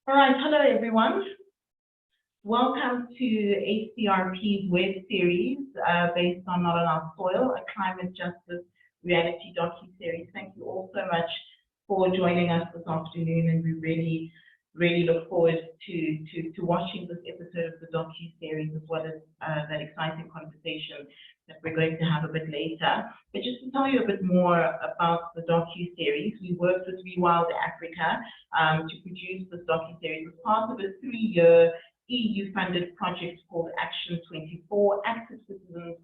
All right, hello everyone. Welcome to ACRP's web series based on Not on Our Soil, a climate justice reality docu-series. Thank you all so much for joining us this afternoon, and we really look forward to watching this episode of the docu-series, as well as that exciting conversation that we're going to have a bit later. But just to tell you a bit more about the docu-series, we worked with Rewild Africa to produce this docu-series as part of a 3-year EU-funded project called Action 24, Active Citizens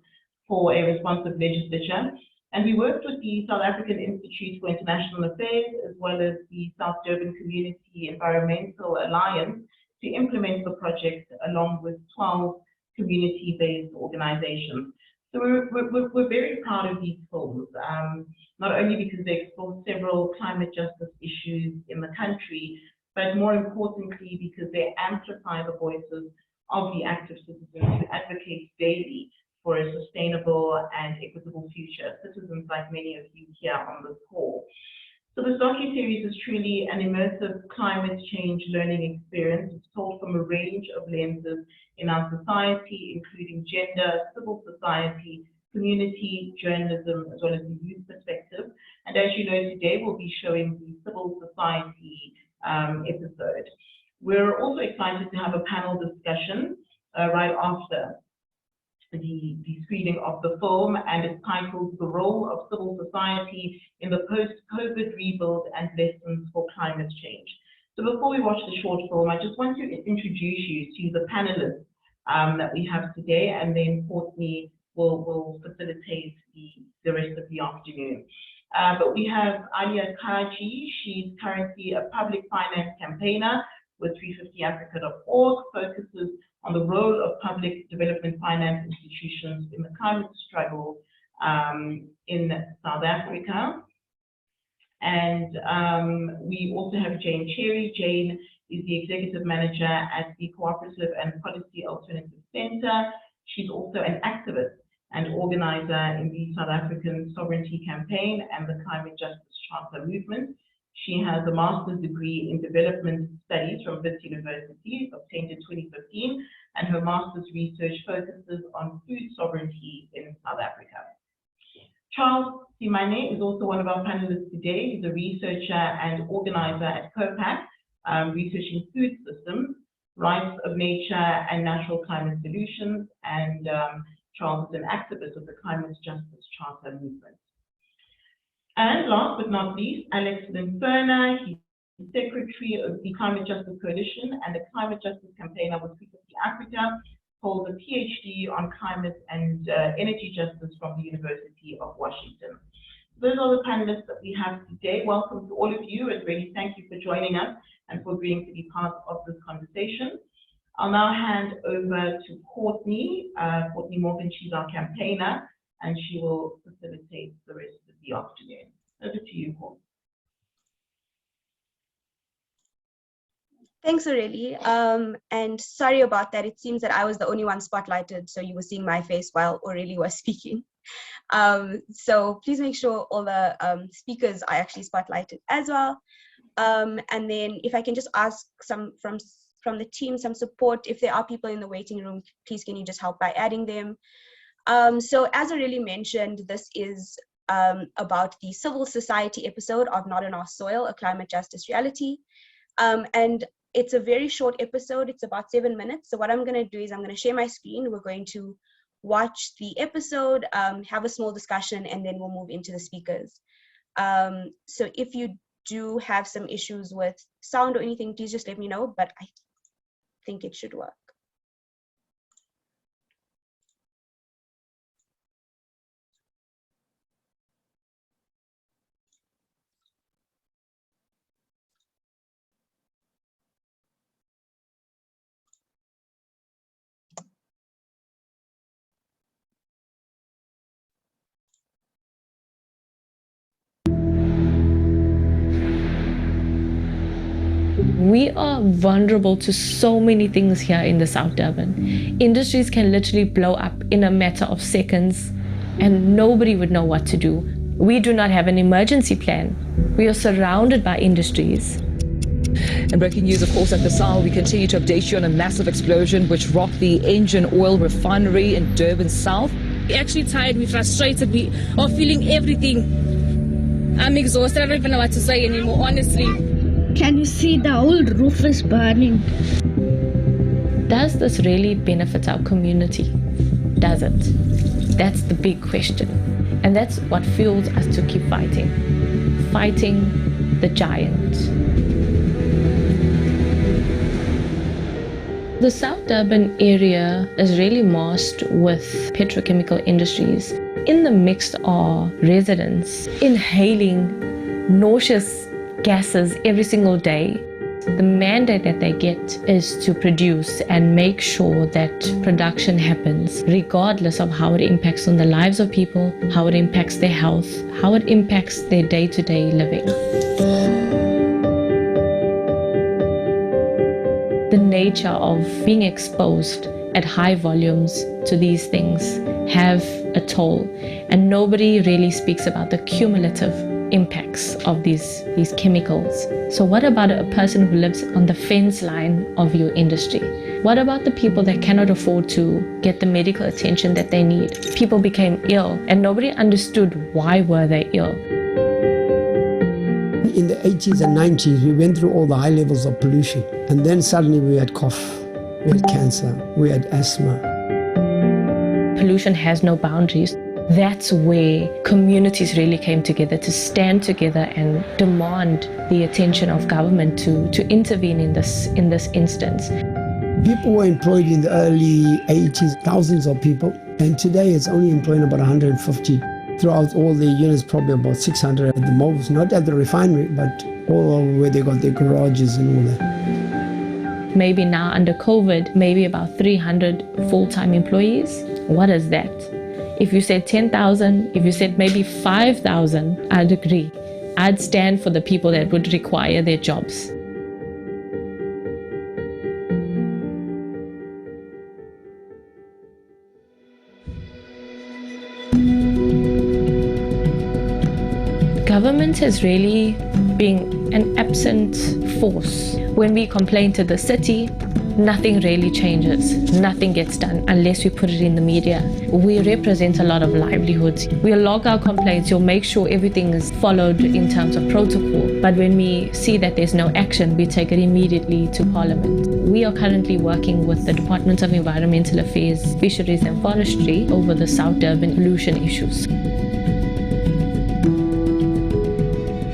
for a Responsive Legislature. And we worked with the South African Institute for International Affairs, as well as the South Durban Community Environmental Alliance, to implement the project along with 12 community-based organizations. So we're very proud of these films, not only because they explore several climate justice issues in the country, but more importantly because they amplify the voices of the active citizens who advocate daily for a sustainable and equitable future, citizens like many of you here on this call. So this docu-series is truly an immersive climate change learning experience. It's told from a range of lenses in our society, including gender, civil society, community, journalism, as well as the youth perspective. And as you know, today we'll be showing the civil society episode. We're also excited to have a panel discussion right after the screening of the film, and it's titled The Role of Civil Society in the Post-COVID Rebuild and Lessons for Climate Change. So before we watch the short film, I just want to introduce you to the panelists that we have today, and then Courtney will facilitate the rest of the afternoon. But we have Alia Kaji. She's currently a public finance campaigner with 350africa.org, focuses on the role of public development finance institutions in the climate struggle in South Africa. And we also have Jane Cherry. Jane is the executive manager at the Cooperative and Policy Alternative Center. She's also an activist and organizer in the South African Sovereignty Campaign and the Climate Justice Charter movement. She has a master's degree in development studies from Wits University, obtained in 2015, and her master's research focuses on food sovereignty in South Africa. Charles Simane is also one of our panelists today. He's a researcher and organizer at COPAC, researching food systems, rights of nature, and natural climate solutions. And Charles is an activist of the Climate Justice Charter movement. And last but not least, Alex Linferna. He's secretary of the Climate Justice Coalition and the Climate Justice Campaigner with 350 Africa, holds a PhD on climate and energy justice from the University of Washington. Those are the panelists that we have today. Welcome to all of you, and really thank you for joining us and for agreeing to be part of this conversation. I'll now hand over to Courtney Morgan. She's our campaigner, and she will facilitate the rest of the afternoon. Over to you, Courtney. Thanks, Aurelie. And sorry about that. It seems that I was the only one spotlighted, so you were seeing my face while Aurelie was speaking. So please make sure all the speakers are actually spotlighted as well. And then if I can just ask some from the team some support, if there are people in the waiting room, please can you just help by adding them. So as Aurelie mentioned, this is about the civil society episode of Not on Our Soil, a climate justice reality. And it's a very short episode. It's about 7 minutes. So what I'm going to do is I'm going to share my screen. We're going to watch the episode, have a small discussion, and then we'll move into the speakers. So if you do have some issues with sound or anything, please just let me know, but I think it should work. We are vulnerable to so many things here in the South Durban. Industries can literally blow up in a matter of seconds and nobody would know what to do. We do not have an emergency plan. We are surrounded by industries. And breaking news, of course, at the South, we continue to update you on a massive explosion which rocked the Engine Oil Refinery in Durban South. We're actually tired, we're frustrated, we are feeling everything. I'm exhausted, I don't even know what to say anymore, honestly. Can you see the whole roof is burning? Does this really benefit our community? Does it? That's the big question. And that's what fuels us to keep fighting. Fighting the giant. The South Durban area is really masked with petrochemical industries. In the mix are residents inhaling nauseous gases every single day. The mandate that they get is to produce and make sure that production happens regardless of how it impacts on the lives of people, how it impacts their health, how it impacts their day-to-day living. The nature of being exposed at high volumes to these things have a toll, and nobody really speaks about the cumulative impacts of these chemicals. So what about a person who lives on the fence line of your industry? What about the people that cannot afford to get the medical attention that they need? People became ill and nobody understood why were they ill. In the 80s and 90s, we went through all the high levels of pollution, and then suddenly we had cough, we had cancer, we had asthma. Pollution has no boundaries. That's where communities really came together to stand together and demand the attention of government to intervene in this instance. People were employed in the early 80s, thousands of people, and today it's only employing about 150. Throughout all the units, probably about 600 at the most, not at the refinery, but all over where they got their garages and all that. Maybe now under COVID, maybe about 300 full-time employees. What is that? If you said 10,000, if you said maybe 5,000, I'd agree. I'd stand for the people that would require their jobs. Government has really been an absent force. When we complain to the city, nothing really changes. Nothing gets done unless we put it in the media. We represent a lot of livelihoods. We'll log our complaints, you'll make sure everything is followed in terms of protocol. But when we see that there's no action, we take it immediately to Parliament. We are currently working with the Department of Environmental Affairs, Fisheries and Forestry over the South Durban pollution issues.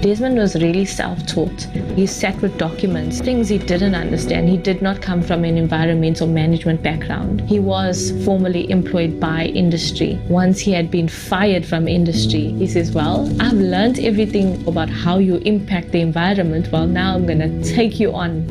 Desmond was really self-taught. He sat with documents, things he didn't understand. He did not come from an environmental management background. He was formerly employed by industry. Once he had been fired from industry, he says, well, I've learned everything about how you impact the environment. Well, now I'm going to take you on.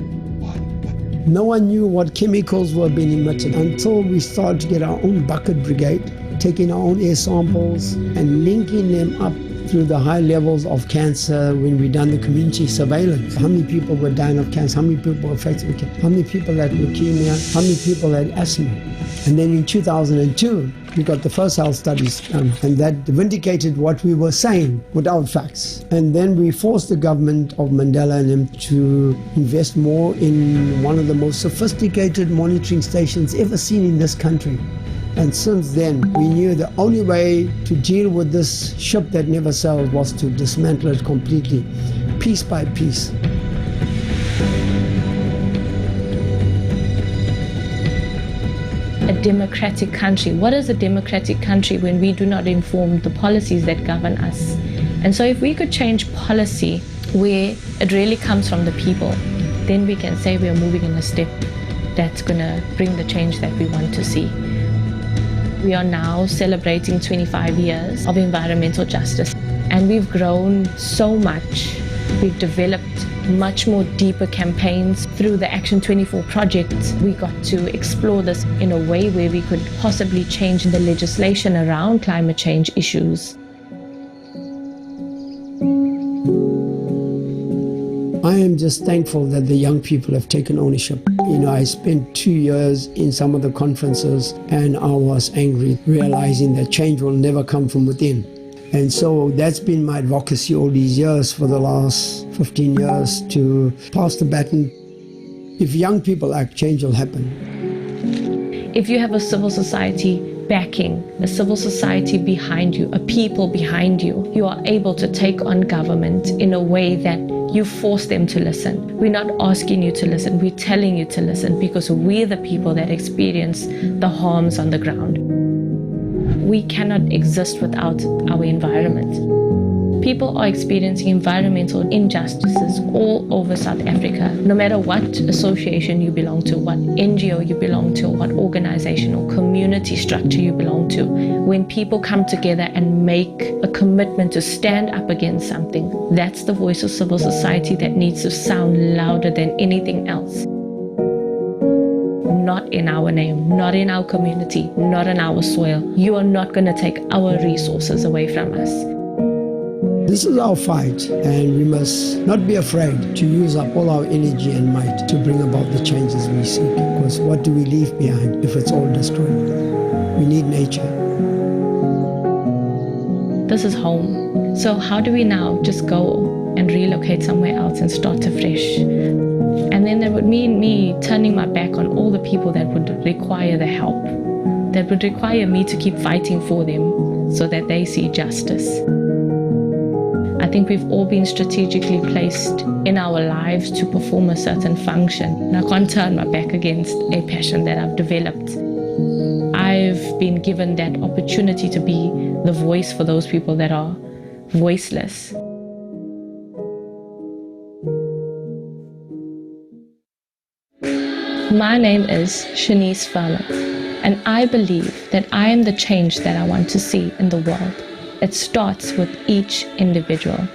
No one knew what chemicals were being emitted until we started to get our own bucket brigade, taking our own air samples and linking them up through the high levels of cancer when we done the community surveillance. How many people were dying of cancer? How many people were affected with cancer? How many people had leukemia? How many people had asthma? And then in 2002, we got the first health studies done, and that vindicated what we were saying without facts. And then we forced the government of Mandela and them to invest more in one of the most sophisticated monitoring stations ever seen in this country. And since then, we knew the only way to deal with this ship that never sailed was to dismantle it completely, piece by piece. A democratic country. What is a democratic country when we do not inform the policies that govern us? And so if we could change policy where it really comes from the people, then we can say we are moving in a step that's going to bring the change that we want to see. We are now celebrating 25 years of environmental justice, and we've grown so much. We've developed much more deeper campaigns through the Action 24 project. We got to explore this in a way where we could possibly change the legislation around climate change issues. I am just thankful that the young people have taken ownership. You know, I spent 2 years in some of the conferences and I was angry, realizing that change will never come from within. And so that's been my advocacy all these years, for the last 15 years, to pass the baton. If young people act, change will happen. If you have a civil society backing, a civil society behind you, a people behind you, you are able to take on government in a way that you force them to listen. We're not asking you to listen, we're telling you to listen, because we're the people that experience the harms on the ground. We cannot exist without our environment. People are experiencing environmental injustices all over South Africa. No matter what association you belong to, what NGO you belong to, what organization or community structure you belong to, when people come together and make a commitment to stand up against something, that's the voice of civil society that needs to sound louder than anything else. Not in our name, not in our community, not on our soil. You are not going to take our resources away from us. This is our fight, and we must not be afraid to use up all our energy and might to bring about the changes we seek. Because what do we leave behind if it's all destroyed? We need nature. This is home. So how do we now just go and relocate somewhere else and start afresh? And then that would mean me turning my back on all the people that would require the help, that would require me to keep fighting for them so that they see justice. I think we've all been strategically placed in our lives to perform a certain function, and I can't turn my back against a passion that I've developed. I've been given that opportunity to be the voice for those people that are voiceless. My name is Shanice Fowler, and I believe that I am the change that I want to see in the world. It starts with each individual.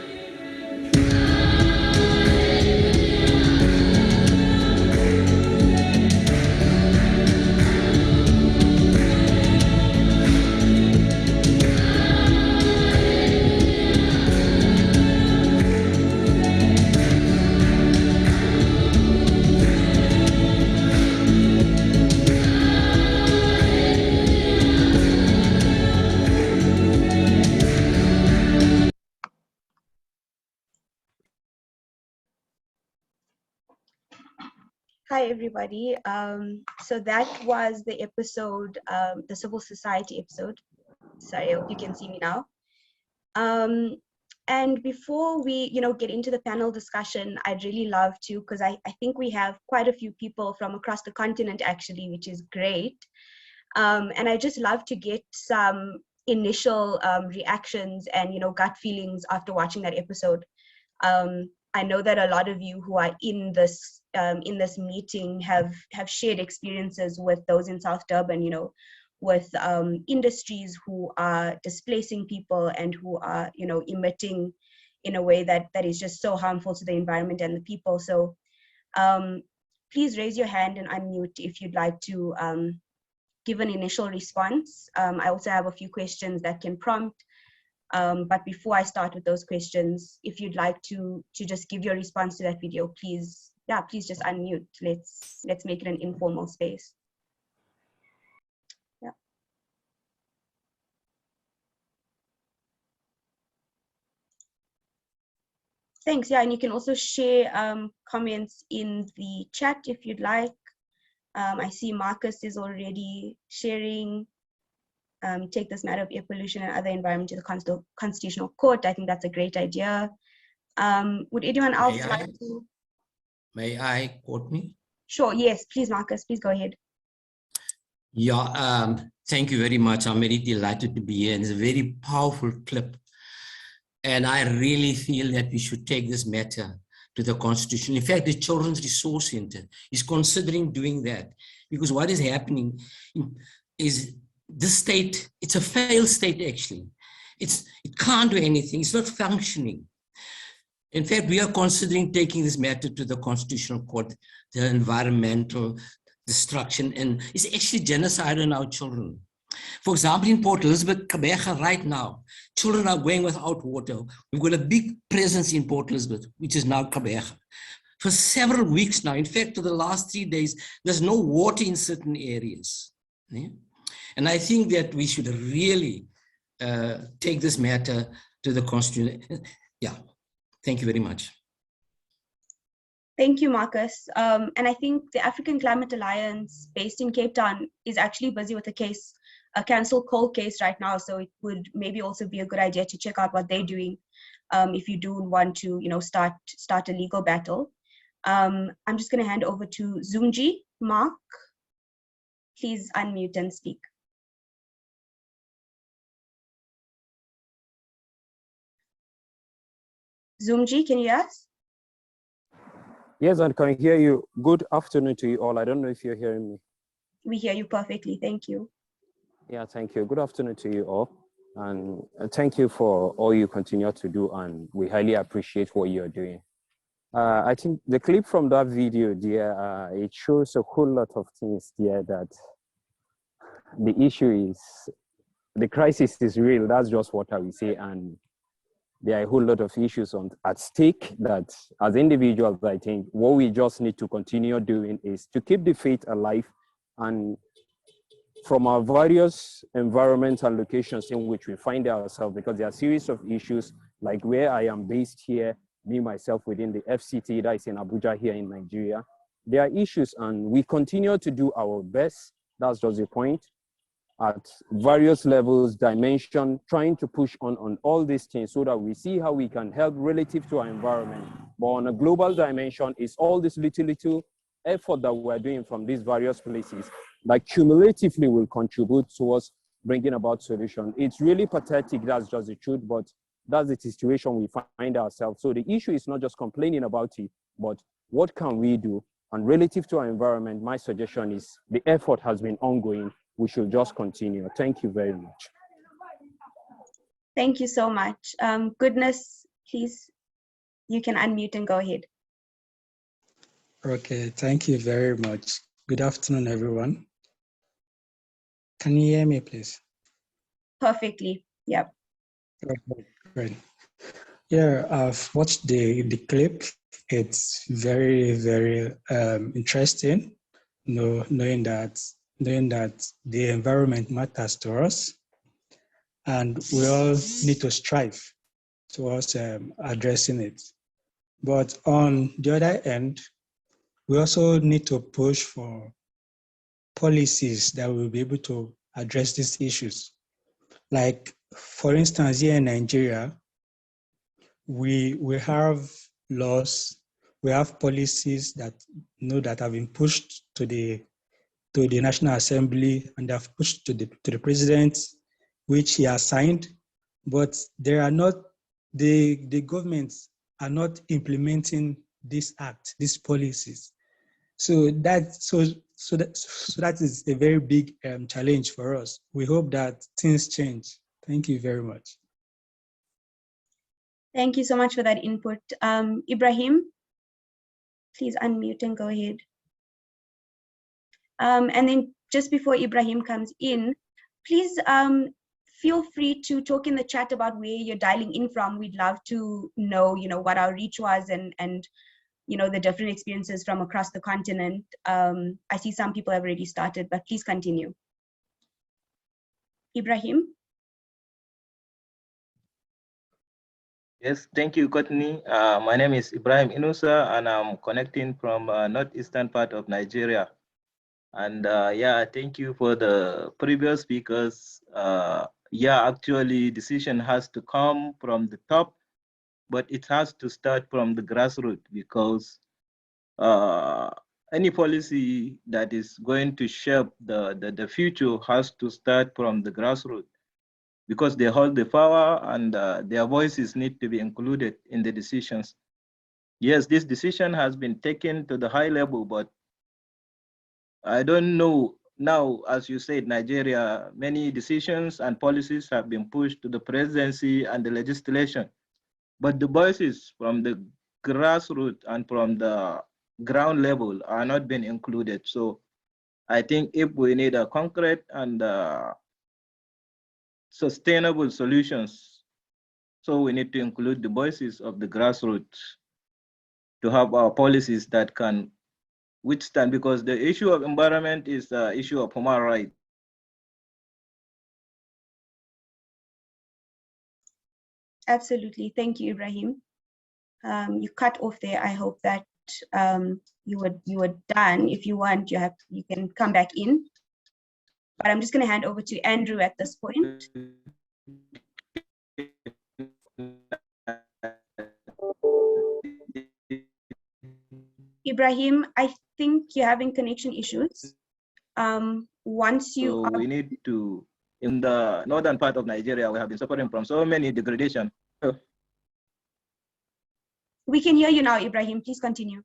Hi, everybody. So that was the episode, the civil society episode. Sorry, I hope you can see me now. And before we, get into the panel discussion, I'd really love to, because I think we have quite a few people from across the continent, actually, which is great. And I just love to get some initial reactions and, gut feelings after watching that episode. I know that a lot of you who are in this meeting have shared experiences with those in South Durban, with industries who are displacing people and who are, emitting in a way that is just so harmful to the environment and the people. So please raise your hand and unmute if you'd like to give an initial response. I also have a few questions that can prompt. But before I start with those questions, if you'd like to just give your response to that video, please just unmute. Let's make it an informal space. Yeah. Thanks. Yeah, and you can also share comments in the chat if you'd like. I see Marcus is already sharing. Take this matter of air pollution and other environment to the Constitutional Court. I think that's a great idea. Would anyone else like to? May I quote me? Sure, yes, please, Marcus, please go ahead. Yeah, thank you very much. I'm very delighted to be here. And it's a very powerful clip. And I really feel that we should take this matter to the Constitution. In fact, the Children's Resource Center is considering doing that, because what is happening is this state, it's a failed state actually. It can't do anything, it's not functioning. In fact, we are considering taking this matter to the Constitutional Court, the environmental destruction, and it's actually genocide on our children. For example, in Port Elizabeth, Gqeberha, right now, children are going without water. We've got a big presence in Port Elizabeth, which is now Gqeberha. For several weeks now, in fact, for the last 3 days, there's no water in certain areas. Yeah? And I think that we should really take this matter to the constitution. Yeah, thank you very much. Thank you, Marcus. And I think the African Climate Alliance, based in Cape Town, is actually busy with a cancel coal case right now. So it would maybe also be a good idea to check out what they're doing if you do want to, start a legal battle. I'm just going to hand over to Zoomji. Mark, please unmute and speak. Zoomji, can you hear us? Yes, I can hear you. Good afternoon to you all. I don't know if you're hearing me. We hear you perfectly. Thank you. Yeah, thank you. Good afternoon to you all. And thank you for all you continue to do. And we highly appreciate what you're doing. I think the clip from that video there, it shows a whole lot of things there that the issue is, the crisis is real. That's just what I will say. And there are a whole lot of issues at stake that as individuals, I think what we just need to continue doing is to keep the faith alive, and from our various environments and locations in which we find ourselves, because there are a series of issues like where I am based here, me, myself within the FCT that is in Abuja here in Nigeria. There are issues and we continue to do our best. That's just the point. At various levels, dimension, trying to push on all these things so that we see how we can help relative to our environment. But on a global dimension, it's all this little effort that we're doing from these various places that cumulatively will contribute towards bringing about solution. It's really pathetic, that's just the truth, but that's the situation we find ourselves. So the issue is not just complaining about it, but what can we do? And relative to our environment, my suggestion is the effort has been ongoing. We should just continue. Thank you very much. Thank you so much. Goodness, please, you can unmute and go ahead. Okay, thank you very much. Good afternoon, everyone. Can you hear me, please? Perfectly, yep. Okay, great. Yeah, I've watched the clip. It's very, very interesting, knowing that the environment matters to us, and we all need to strive towards addressing it. But on the other end, we also need to push for policies that will be able to address these issues. Like, for instance, here in Nigeria, we have laws, we have policies that that have been pushed to the National Assembly and have pushed to the president, which he has signed, but there are not, the governments are not implementing this act, these policies. So that is a very big challenge for us. We hope that things change. Thank you very much. Thank you so much for that input. Ibrahim, please unmute and go ahead. And then just before Ibrahim comes in, please feel free to talk in the chat about where you're dialing in from. We'd love to know, what our reach was and the different experiences from across the continent. I see some people have already started, but please continue. Ibrahim? Yes, thank you, Courtney. My name is Ibrahim Inusa, and I'm connecting from northeastern part of Nigeria. And yeah, thank you for the previous speakers. Yeah, actually, decision has to come from the top, but it has to start from the grassroots, because any policy that is going to shape the future has to start from the grassroots, because they hold the power and their voices need to be included in the decisions. Yes, this decision has been taken to the high level, but I don't know now, as you said, Nigeria, many decisions and policies have been pushed to the presidency and the legislation, but the voices from the grassroots and from the ground level are not being included. So I think if we need a concrete and sustainable solutions, so we need to include the voices of the grassroots to have our policies that can withstand, because the issue of environment is the issue of human rights. Absolutely. Thank you, Ibrahim. You cut off there. I hope that you were done. If you want, you can come back in. But I'm just going to hand over to Andrew at this point. Ibrahim, I think you're having connection issues. Once you so we need to, in the northern part of Nigeria, we have been suffering from so many degradation. We can hear you now, Ibrahim. Please continue.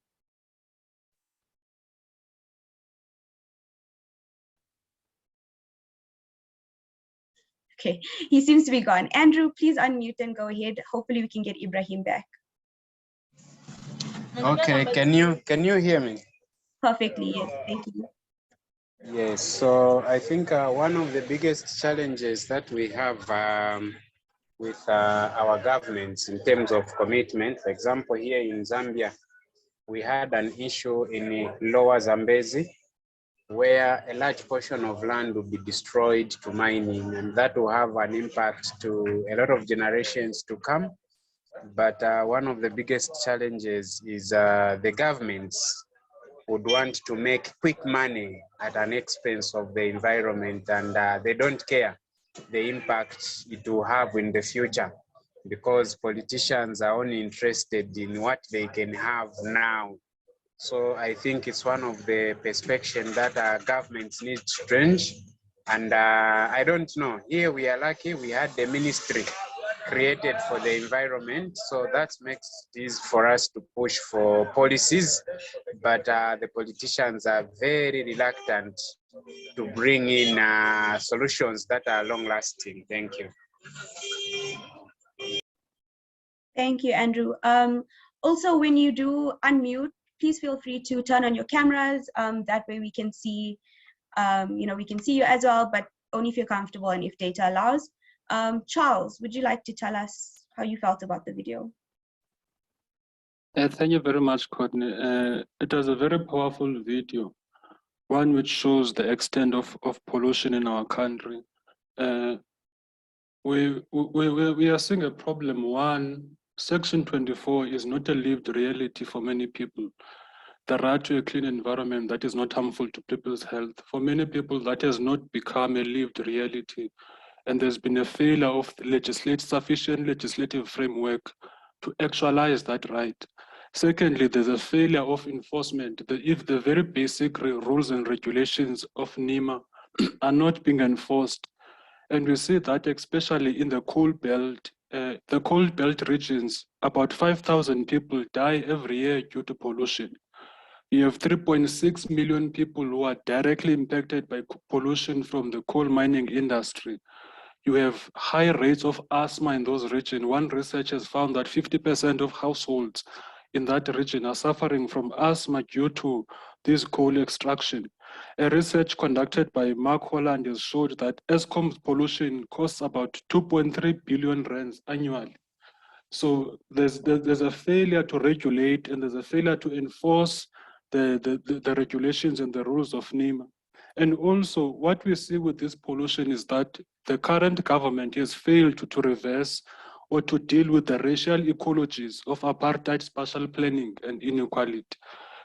Okay, he seems to be gone. Andrew, please unmute and go ahead. Hopefully we can get Ibrahim back. Okay, can you hear me? Perfectly, yes, thank you. Yes, so I think one of the biggest challenges that we have with our governments in terms of commitment, for example, here in Zambia, we had an issue in Lower Zambezi where a large portion of land will be destroyed to mining, and that will have an impact to a lot of generations to come. But one of the biggest challenges is the governments would want to make quick money at an expense of the environment, and they don't care the impact it will have in the future, because politicians are only interested in what they can have now. So I think it's one of the perspectives that governments need to change. And I don't know, here we are lucky we had the ministry created for the environment, so that makes it easy for us to push for policies, but the politicians are very reluctant to bring in solutions that are long-lasting. Thank you. Thank you, Andrew. Also, when you do unmute, please feel free to turn on your cameras. That way we can see, we can see you as well, but only if you're comfortable and if data allows. Charles, would you like to tell us how you felt about the video? Thank you very much, Courtney. It was a very powerful video, one which shows the extent of pollution in our country. We are seeing a problem. One, Section 24 is not a lived reality for many people. The right to a clean environment that is not harmful to people's health. For many people, that has not become a lived reality. And there's been a failure of sufficient legislative framework to actualize that right. Secondly, there's a failure of enforcement. If the very basic rules and regulations of NEMA are not being enforced, and we see that especially in the coal belt regions, about 5,000 people die every year due to pollution. You have 3.6 million people who are directly impacted by pollution from the coal mining industry. You have high rates of asthma in those regions. One research has found that 50% of households in that region are suffering from asthma due to this coal extraction. A research conducted by Mark Holland has showed that Eskom's pollution costs about 2.3 billion rands annually. So there's a failure to regulate, and there's a failure to enforce the regulations and the rules of NEMA. And also what we see with this pollution is that the current government has failed to reverse or to deal with the racial ecologies of apartheid, spatial planning, and inequality.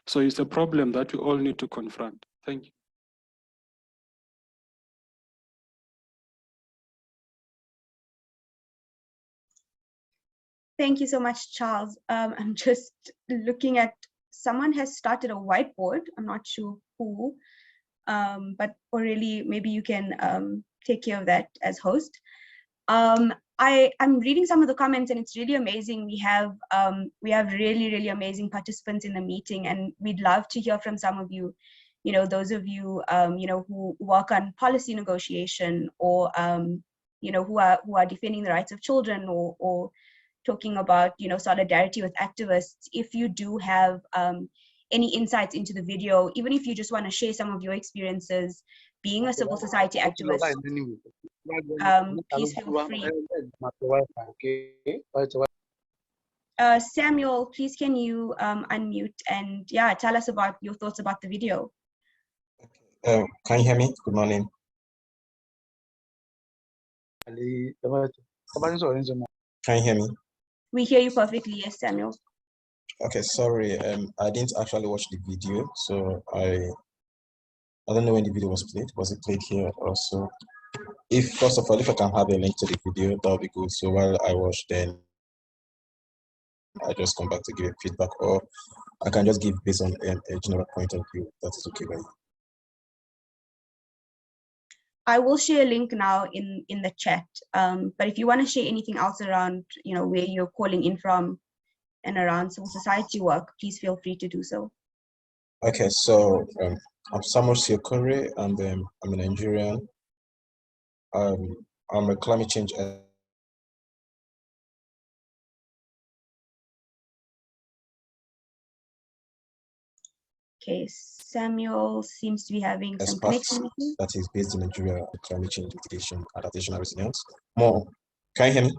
So it's a problem that we all need to confront. Thank you. Thank you so much, Charles. I'm just looking at, someone has started a whiteboard. I'm not sure who, but Aurelie, maybe you can take care of that as host. I'm reading some of the comments, and it's really amazing. We have really, really amazing participants in the meeting, and we'd love to hear from some of you. Those of you, who work on policy negotiation, or who are defending the rights of children, or talking about solidarity with activists. If you do have any insights into the video, even if you just want to share some of your experiences being a civil society activist, please feel free. Samuel, please can you unmute and tell us about your thoughts about the video. Can you hear me? Good morning. Can you hear me? We hear you perfectly, yes, Samuel. Okay, sorry. I didn't actually watch the video, so I don't know when the video was played. Was it played here also? If first of all, if I can have a link to the video, that would be good. So while I watch, then I just come back to give feedback, or I can just give based on a general point of view. That is okay by you. I will share a link now in the chat. But if you want to share anything else around, where you're calling in from and around civil society work, please feel free to do so. Okay, so I'm Samuel Siokore, and I'm a Nigerian. I'm a climate change. Okay, Samuel seems to be having some Expert connection issues. that is based in Nigeria, climate change mitigation, adaptation, and resilience. More, can you hear me?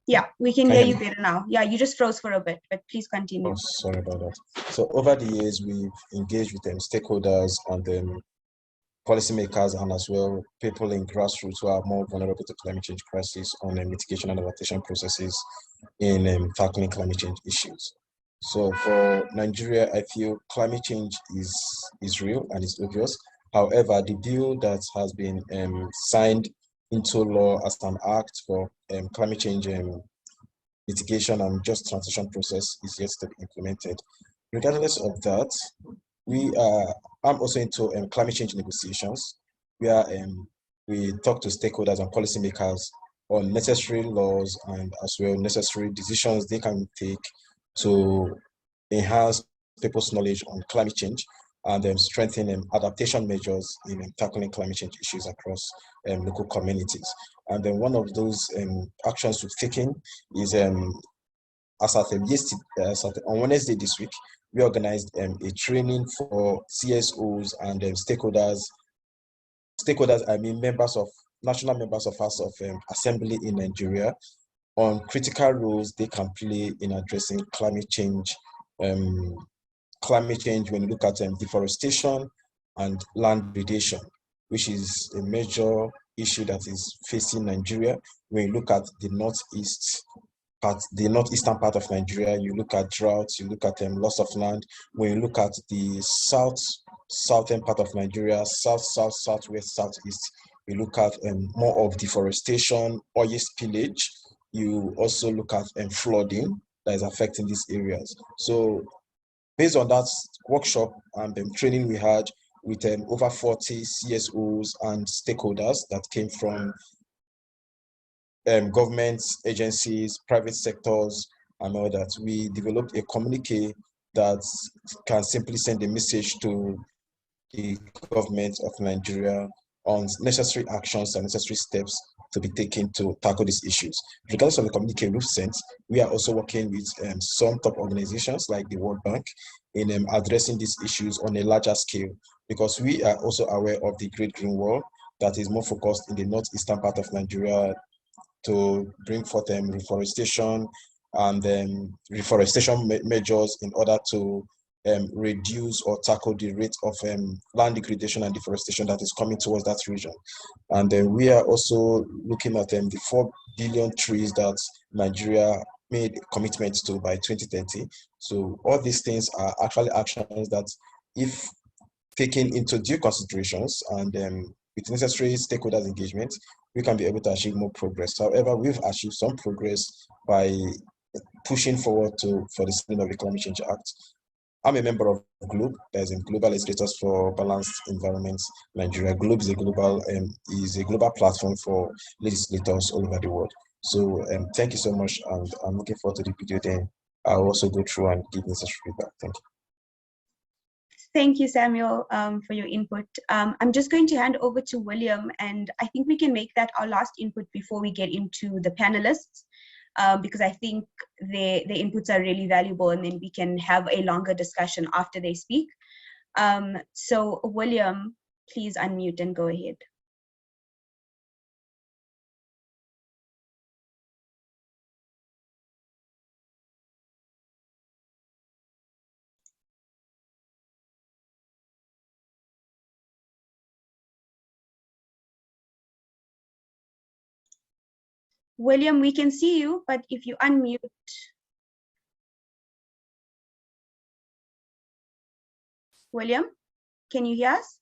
Yeah, we can hear you better now. Yeah, you just froze for a bit, but please continue. Oh, sorry about that. So over the years, we've engaged with stakeholders and policymakers, and as well people in grassroots who are more vulnerable to climate change crisis on mitigation and adaptation processes in tackling climate change issues. So for Nigeria, I feel climate change is real and it's obvious. However, the bill that has been signed into law as an act for climate change mitigation and just transition process is yet to be implemented. Regardless of that, I'm also into climate change negotiations, where we talk to stakeholders and policymakers on necessary laws and as well necessary decisions they can take to enhance people's knowledge on climate change and strengthen adaptation measures in tackling climate change issues across local communities. And then one of those actions we've taken is on Wednesday this week, we organized a training for CSOs and stakeholders. I mean, national members of House of Assembly in Nigeria, on critical roles they can play in addressing climate change. When you look at deforestation and land degradation, which is a major issue that is facing Nigeria. When you look at the northeastern part of Nigeria, you look at droughts, you look at loss of land. When you look at the southern part of Nigeria, southwest, southeast, you look at more of deforestation, oil spillage. You also look at flooding that is affecting these areas. So based on that workshop and training we had with over 40 CSOs and stakeholders that came from government agencies, private sectors, and all that, we developed a communique that can simply send a message to the government of Nigeria on necessary actions and necessary steps to be taken to tackle these issues. Regardless of the communique we've sent, we are also working with some top organizations like the World Bank in addressing these issues on a larger scale, because we are also aware of the Great Green Wall that is more focused in the northeastern part of Nigeria to bring forth reforestation and reforestation measures in order to reduce or tackle the rate of land degradation and deforestation that is coming towards that region. And then we are also looking at the 4 billion trees that Nigeria made commitments to by 2030. So all these things are actually actions that, if taken into due considerations and with necessary stakeholders engagement, we can be able to achieve more progress. However, we've achieved some progress by pushing forward for the signing of the Climate Change Act. I'm a member of GLOBE, that is Global Legislators for Balanced Environments Nigeria. GLOBE is a global platform for legislators all over the world. So thank you so much, and I'm looking forward to the video. Then I'll also go through and give necessary feedback. Thank you. Thank you, Samuel, for your input. I'm just going to hand over to William, and I think we can make that our last input before we get into the panelists, because I think their inputs are really valuable, and then we can have a longer discussion after they speak. So William, please unmute and go ahead. William, we can see you, but if you unmute. William, can you hear us?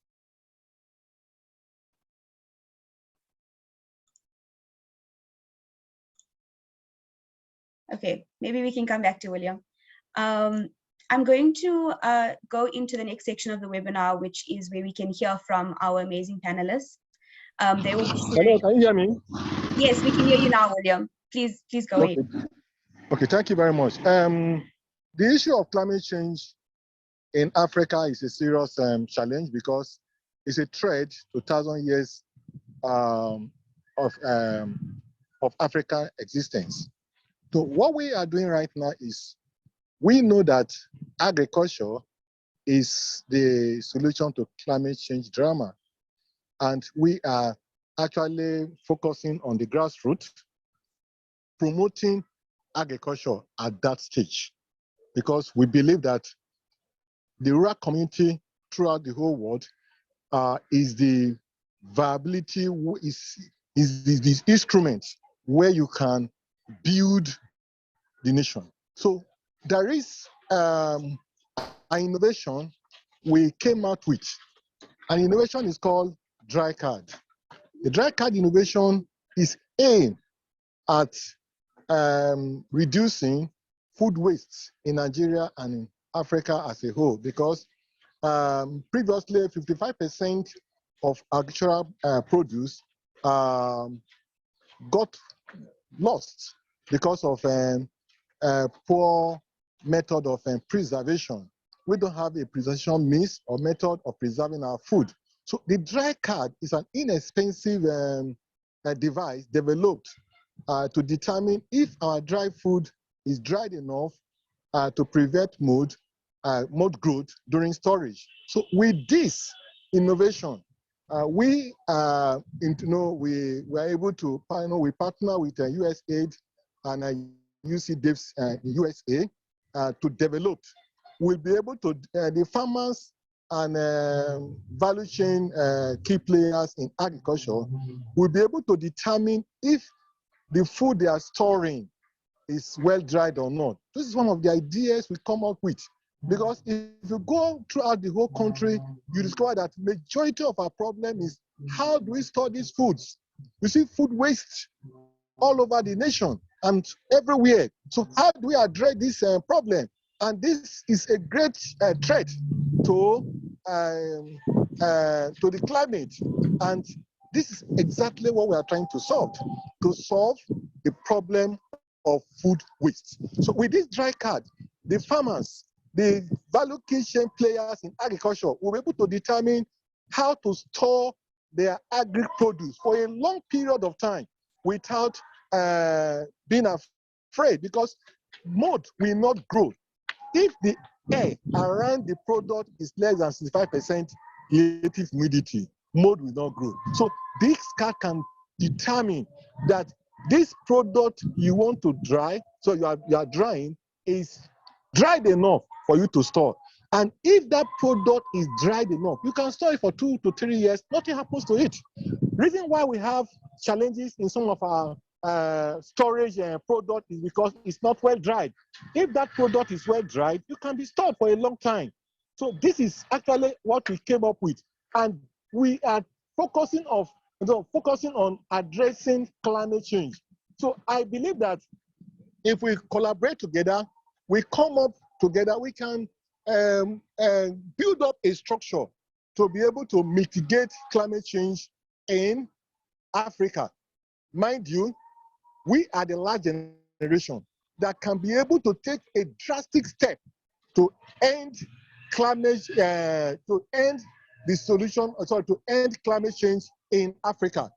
Okay, maybe we can come back to William. I'm going to go into the next section of the webinar, which is where we can hear from our amazing panelists. They will be sharing... Hello, can you hear me? Yes, we can hear you now, William. Please go ahead. Okay, thank you very much. The issue of climate change in Africa is a serious challenge because it's a threat to 1,000 years of African existence. So what we are doing right now is we know that agriculture is the solution to climate change drama. And we are actually focusing on the grassroots, promoting agriculture at that stage, because we believe that the rural community throughout the whole world is the viability, is this instrument where you can build the nation. So there is an innovation we came out with. An innovation is called dry card. The dry card innovation is aimed at reducing food waste in Nigeria and in Africa as a whole, because previously 55% of agricultural produce got lost because of poor method of preservation. We don't have a preservation means or method of preserving our food. So the dry card is an inexpensive device developed to determine if our dry food is dried enough to prevent mold growth during storage. So with this innovation, we were able to we partner with USAID and UC Devs USA to develop. We'll be able to, the farmers and value chain key players in agriculture will be able to determine if the food they are storing is well dried or not. This is one of the ideas we come up with, because if you go throughout the whole country, you discover that majority of our problem is how do we store these foods? We see food waste all over the nation and everywhere. So how do we address this problem? And this is a great threat to the climate. And this is exactly what we are trying to solve the problem of food waste. So with this dry card, the farmers, the value chain players in agriculture will be able to determine how to store their agri-produce for a long period of time without being afraid, because mold will not grow. If the air around the product is less than 65% relative humidity, mold will not grow. So this card can determine that this product you want to dry, so you are drying, is dried enough for you to store. And if that product is dried enough, you can store it for 2 to 3 years, nothing happens to it. Reason why we have challenges in some of our storage product is because it's not well dried. If that product is well dried, you can be stored for a long time. So this is actually what we came up with, and we are focusing on addressing climate change. So I believe that if we collaborate together, we come up together, we can build up a structure to be able to mitigate climate change in Africa. Mind you, we are the last generation that can be able to take a drastic step to end climate, to end climate change in Africa.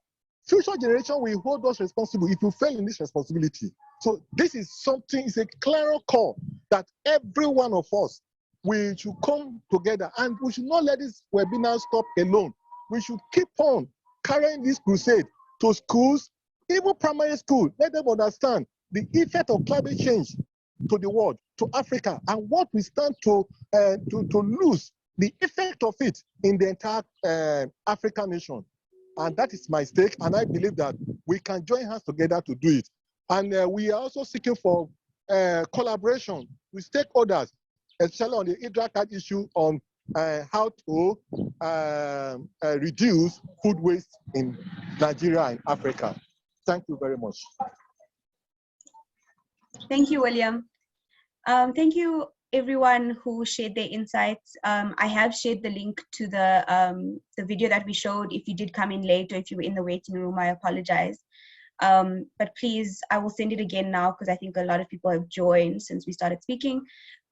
Future generation will hold us responsible if you fail in this responsibility. So this is something, it's a clear call that every one of us, we should come together, and we should not let this webinar stop alone. We should keep on carrying this crusade to schools, even primary school. Let them understand the effect of climate change to the world, to Africa, and what we stand to lose, the effect of it in the entire African nation. And that is my stake, and I believe that we can join hands together to do it. And we are also seeking for collaboration with stakeholders, especially on the IDRA card issue on how to reduce food waste in Nigeria and Africa. Thank you very much. Thank you, William. Thank you, everyone who shared their insights. I have shared the link to the video that we showed. If you did come in late or if you were in the waiting room, I apologize. But please, I will send it again now because I think a lot of people have joined since we started speaking.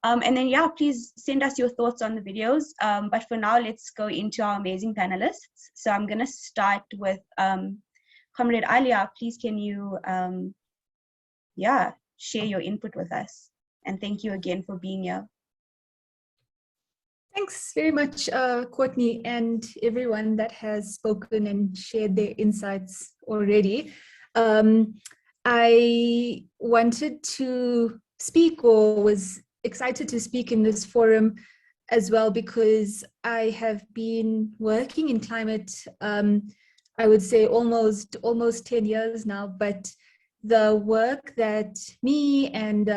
And then, yeah, please send us your thoughts on the videos. But for now, let's go into our amazing panelists. So I'm going to start with Comrade Alia. Please, can you, share your input with us? And thank you again for being here. Thanks very much, Courtney, and everyone that has spoken and shared their insights already. I wanted to speak, or was excited to speak in this forum as well, because I have been working in climate, I would say almost 10 years now, but the work that me and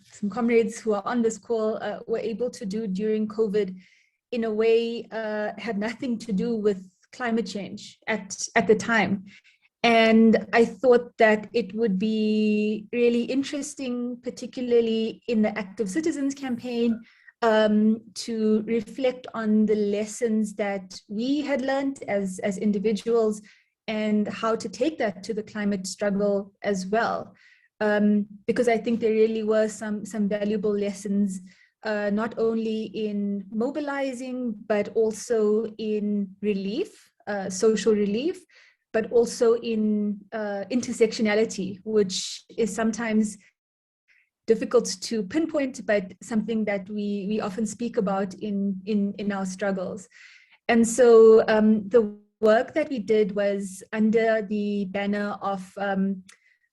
some comrades who are on this call were able to do during COVID, in a way, had nothing to do with climate change at the time. And I thought that it would be really interesting, particularly in the Active Citizens campaign, to reflect on the lessons that we had learned as individuals and how to take that to the climate struggle as well. Because I think there really were some valuable lessons, not only in mobilizing, but also in relief, social relief, but also in intersectionality, which is sometimes difficult to pinpoint, but something that we often speak about in our struggles. And so the work that we did was under the banner of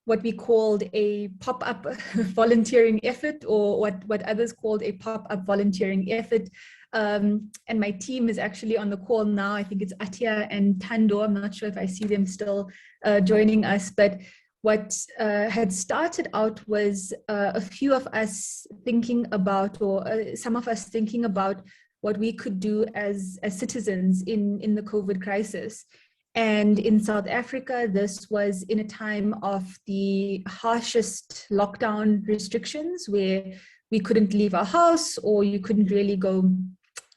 what we called a pop-up volunteering effort, or what others called a pop-up volunteering effort. And my team is actually on the call now. I think it's Atia and Tando. I'm not sure if I see them still joining us, but what had started out was a few of us thinking about, or some of us thinking about, what we could do as citizens in the COVID crisis. And in South Africa, this was in a time of the harshest lockdown restrictions, where we couldn't leave our house, or you couldn't really go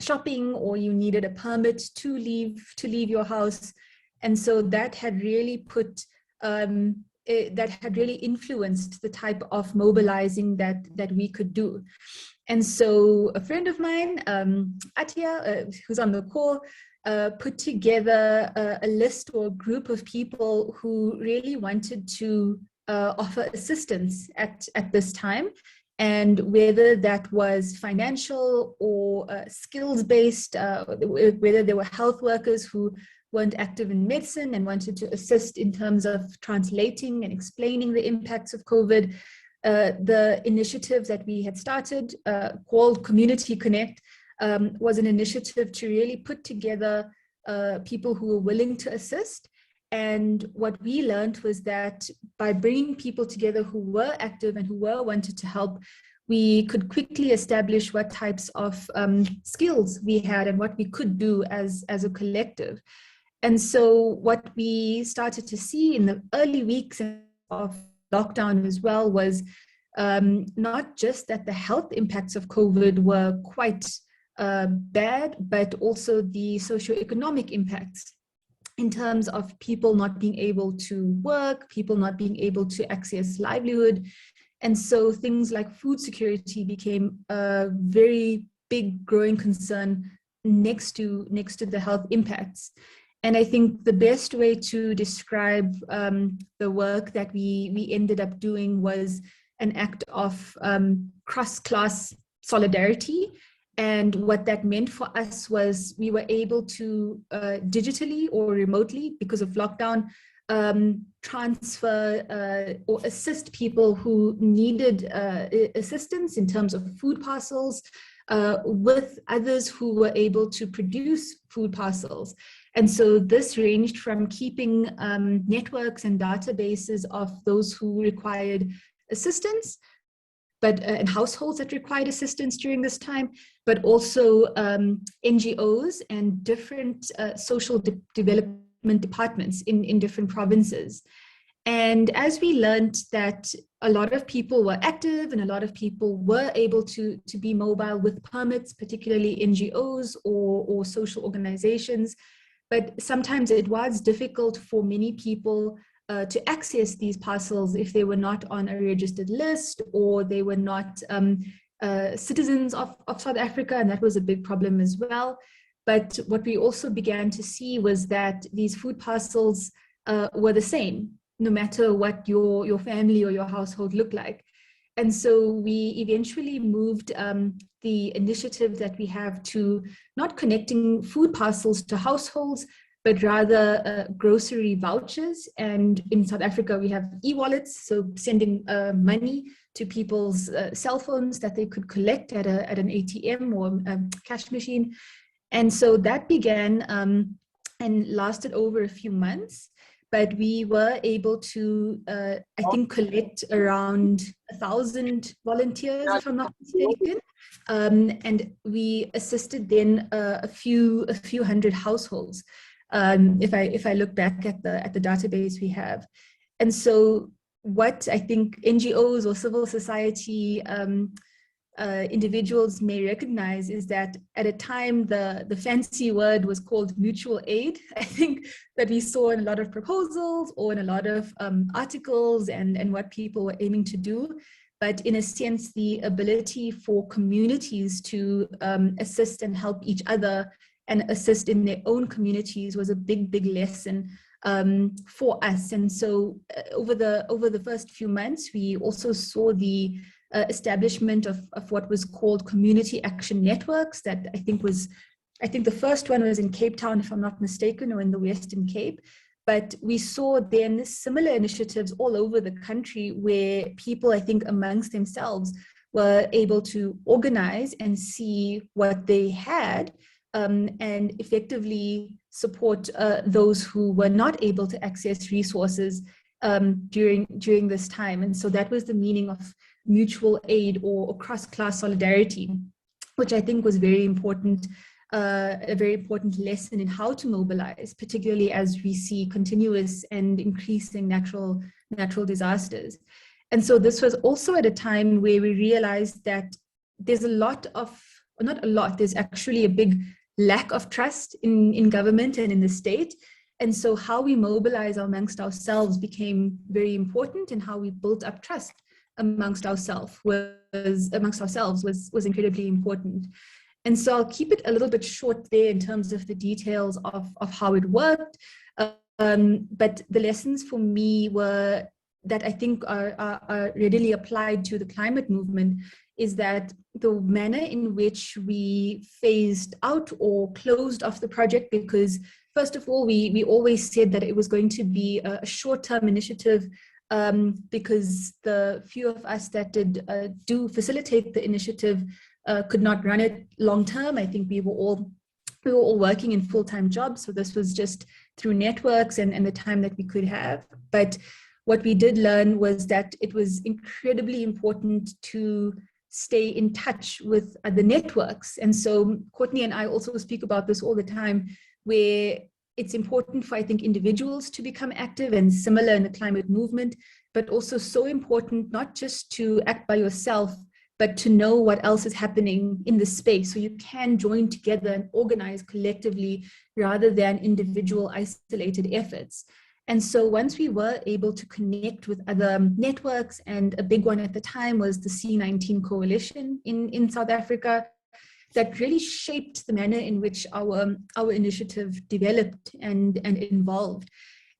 shopping, or you needed a permit to leave your house. And so that had really put that had really influenced the type of mobilizing that we could do. And so a friend of mine, Atia, who's on the call, put together a list or a group of people who really wanted to offer assistance at this time. And whether that was financial or skills-based, whether there were health workers who weren't active in medicine and wanted to assist in terms of translating and explaining the impacts of COVID, the initiatives that we had started called Community Connect was an initiative to really put together people who were willing to assist. And what we learned was that by bringing people together who were active and who wanted to help, we could quickly establish what types of skills we had and what we could do as a collective. And so what we started to see in the early weeks of lockdown as well was not just that the health impacts of COVID were quite bad, but also the socioeconomic impacts in terms of people not being able to work, people not being able to access livelihood. And so things like food security became a very big growing concern next to the health impacts. And I think the best way to describe the work that we ended up doing was an act of cross-class solidarity. And what that meant for us was we were able to digitally or remotely, because of lockdown, transfer or assist people who needed assistance in terms of food parcels with others who were able to produce food parcels. And so this ranged from keeping networks and databases of those who required assistance, but and households that required assistance during this time, but also NGOs and different social development departments in different provinces. And as we learned that a lot of people were active and a lot of people were able to be mobile with permits, particularly NGOs or social organizations, but sometimes it was difficult for many people to access these parcels if they were not on a registered list or they were not citizens of South Africa, and that was a big problem as well. But what we also began to see was that these food parcels were the same, no matter what your family or your household looked like. And so we eventually moved the initiative that we have to not connecting food parcels to households, but rather grocery vouchers. And in South Africa, we have e-wallets, so sending money to people's cell phones that they could collect at an ATM or a cash machine. And so that began and lasted over a few months. But we were able to, I think, collect around 1,000 volunteers, if I'm not mistaken, and we assisted then a few hundred households. If I look back at the database we have, and so what I think NGOs or civil society individuals may recognize is that at a time the fancy word was called mutual aid. I think that we saw in a lot of proposals or in a lot of articles and what people were aiming to do. But in a sense, the ability for communities to assist and help each other and assist in their own communities was a big lesson for us. And so over the first few months, we also saw the establishment of what was called community action networks. That I think the first one was in Cape Town, if I'm not mistaken, or in the Western Cape. But we saw then similar initiatives all over the country where people, I think, amongst themselves were able to organize and see what they had and effectively support those who were not able to access resources during this time. And so that was the meaning of mutual aid or cross-class solidarity, which I think was very important, a very important lesson in how to mobilize, particularly as we see continuous and increasing natural disasters. And so this was also at a time where we realized that there's there's actually a big lack of trust in government and in the state. And so how we mobilize amongst ourselves became very important, and how we built up trust amongst ourselves was incredibly important. And so I'll keep it a little bit short there in terms of the details of how it worked. But the lessons for me were that I think are readily applied to the climate movement is that the manner in which we phased out or closed off the project, because first of all, we always said that it was going to be a short-term initiative because the few of us that did do facilitate the initiative could not run it long-term. I think we were all working in full-time jobs, so this was just through networks and the time that we could have. But what we did learn was that it was incredibly important to stay in touch with the networks. And so Courtney and I also speak about this all the time, where it's important for, I think, individuals to become active and similar in the climate movement, but also so important not just to act by yourself, but to know what else is happening in the space. So you can join together and organize collectively rather than individual isolated efforts. And so once we were able to connect with other networks, and a big one at the time was the C19 Coalition in South Africa, that really shaped the manner in which our initiative developed and evolved.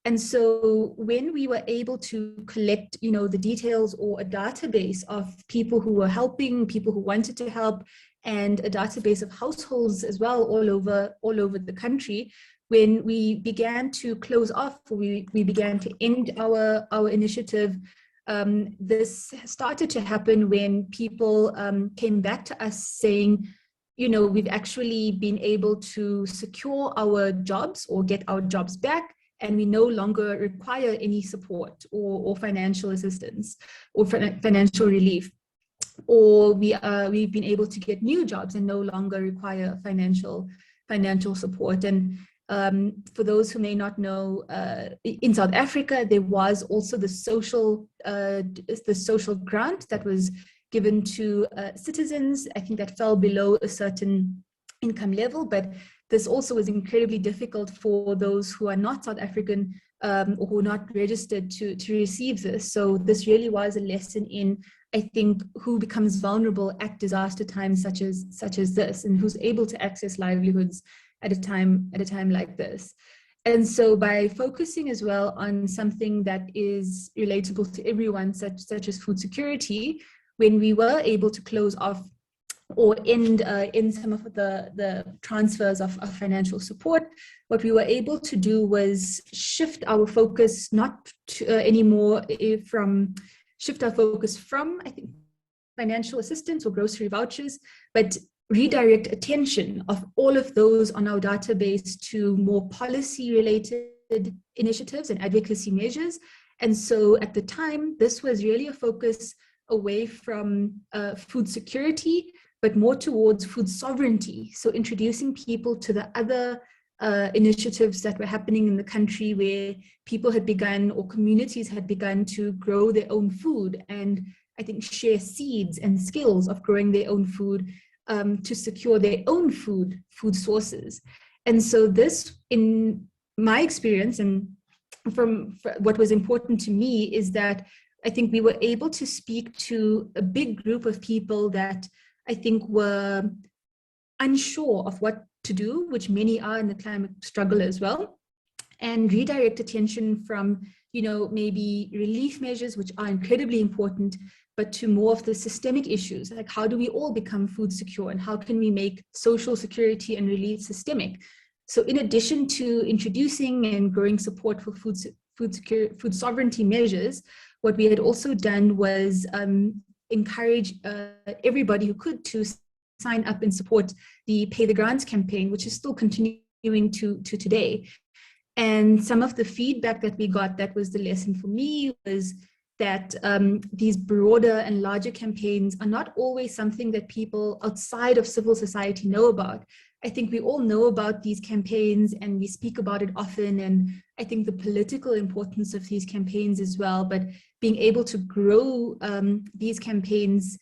And so when we were able to collect, the details or a database of people who were helping, people who wanted to help, and a database of households as well all over the country, when we began to close off, we began to end our initiative, this started to happen when people came back to us saying, we've actually been able to secure our jobs or get our jobs back, and we no longer require any support or financial assistance or financial relief. Or we've been able to get new jobs and no longer require financial support. And for those who may not know, in South Africa, there was also the social grant that was given to citizens. I think that fell below a certain income level, but this also was incredibly difficult for those who are not South African or who are not registered to receive this. So this really was a lesson in, I think, who becomes vulnerable at disaster times such as this, and who's able to access livelihoods at a time like this. And so by focusing as well on something that is relatable to everyone, such as food security, when we were able to close off or end some of the transfers of financial support, what we were able to do was shift our focus not to, anymore shift our focus from, I think, financial assistance or grocery vouchers, but redirect attention of all of those on our database to more policy-related initiatives and advocacy measures. And so at the time, this was really a focus away from food security, but more towards food sovereignty. So introducing people to the other initiatives that were happening in the country, where people had begun, or communities had begun, to grow their own food, and I think share seeds and skills of growing their own food to secure their own food sources. And so this, in my experience, and from what was important to me, is that I think we were able to speak to a big group of people that I think were unsure of what to do, which many are in the climate struggle as well, and redirect attention from, maybe relief measures, which are incredibly important, but to more of the systemic issues, like how do we all become food secure, and how can we make social security and relief systemic? So in addition to introducing and growing support for food sovereignty measures, what we had also done was encourage everybody who could to sign up and support the Pay the Grants campaign, which is still continuing to today. And some of the feedback that we got, that was the lesson for me, was that these broader and larger campaigns are not always something that people outside of civil society know about. I think we all know about these campaigns and we speak about it often, and I think the political importance of these campaigns as well, but being able to grow these campaigns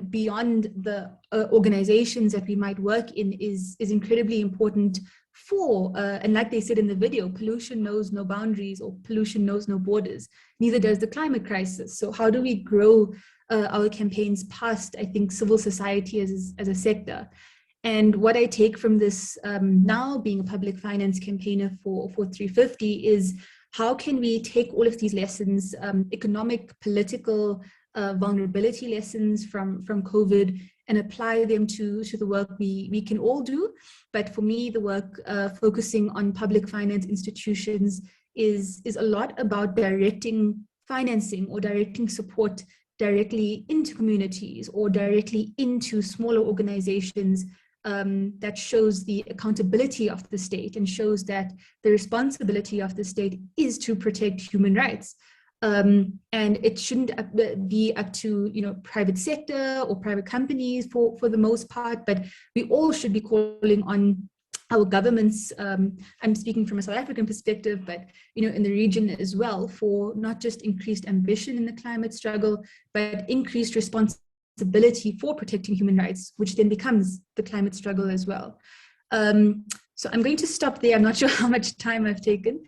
beyond the organizations that we might work in is incredibly important for, and like they said in the video, pollution knows no boundaries, or pollution knows no borders, neither does the climate crisis. So how do we grow our campaigns past, I think, civil society as a sector? And what I take from this now, being a public finance campaigner for 350, is how can we take all of these lessons, economic, political, vulnerability lessons from COVID, and apply them to the work we can all do. But for me, the work focusing on public finance institutions is a lot about directing financing or directing support directly into communities or directly into smaller organizations, that shows the accountability of the state and shows that the responsibility of the state is to protect human rights. And it shouldn't be up to private sector or private companies for the most part, but we all should be calling on our governments. I'm speaking from a South African perspective, but in the region as well, for not just increased ambition in the climate struggle, but increased responsibility for protecting human rights, which then becomes the climate struggle as well. So I'm going to stop there. I'm not sure how much time I've taken,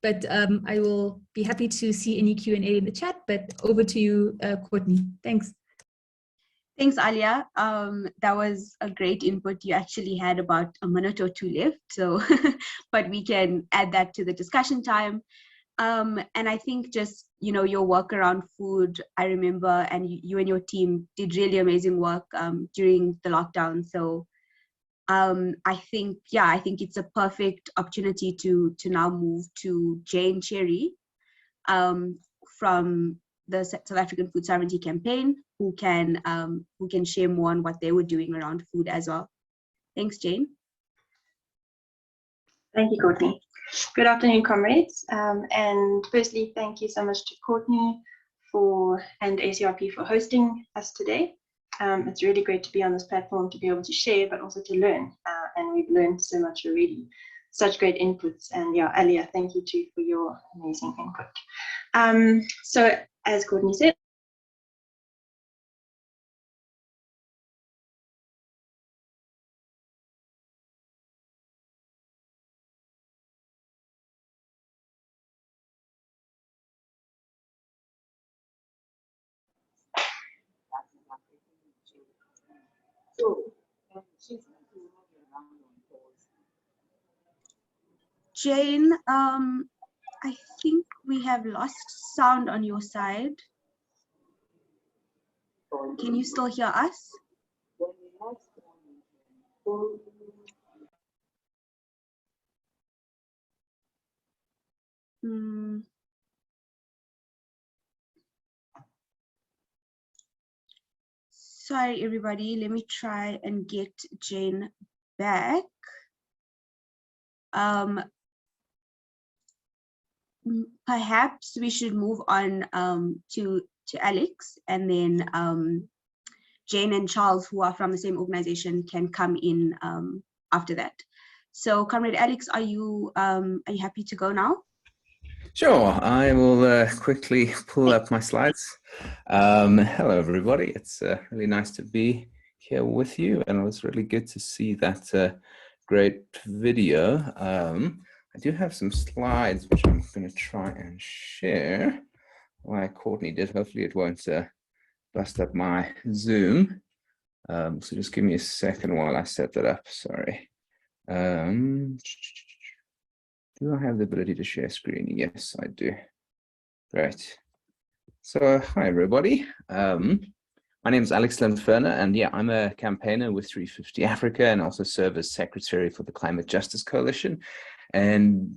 but I will be happy to see any Q&A in the chat, but over to you, Courtney. Thanks. Thanks, Alia. That was a great input. You actually had about a minute or two left, so but we can add that to the discussion time. And I think just, your work around food, I remember, and you and your team did really amazing work during the lockdown. So I think it's a perfect opportunity to now move to Jane Cherry from the South African Food Sovereignty Campaign, who can share more on what they were doing around food as well. Thanks, Jane. Thank you, Courtney. Good afternoon, comrades. And firstly, thank you so much to Courtney and ACRP for hosting us today. It's really great to be on this platform to be able to share, but also to learn. And we've learned so much already. Such great inputs. And yeah, Alia, thank you too for your amazing input. So as Courtney said, Jane, I think we have lost sound on your side. Can you still hear us? Sorry, everybody. Let me try and get Jane back. Perhaps we should move on to Alex, and then Jane and Charles, who are from the same organization, can come in after that. So, Comrade Alex, are you happy to go now? Sure, I will quickly pull up my slides. Hello, everybody. It's really nice to be here with you, and it was really good to see that great video. I do have some slides which I'm going to try and share, like Courtney did. Hopefully it won't bust up my Zoom. So just give me a second while I set that up, sorry. Do I have the ability to share screen? Yes, I do. Great. So, hi everybody. My name is Alex Lindferner, and yeah, I'm a campaigner with 350 Africa and also serve as secretary for the Climate Justice Coalition,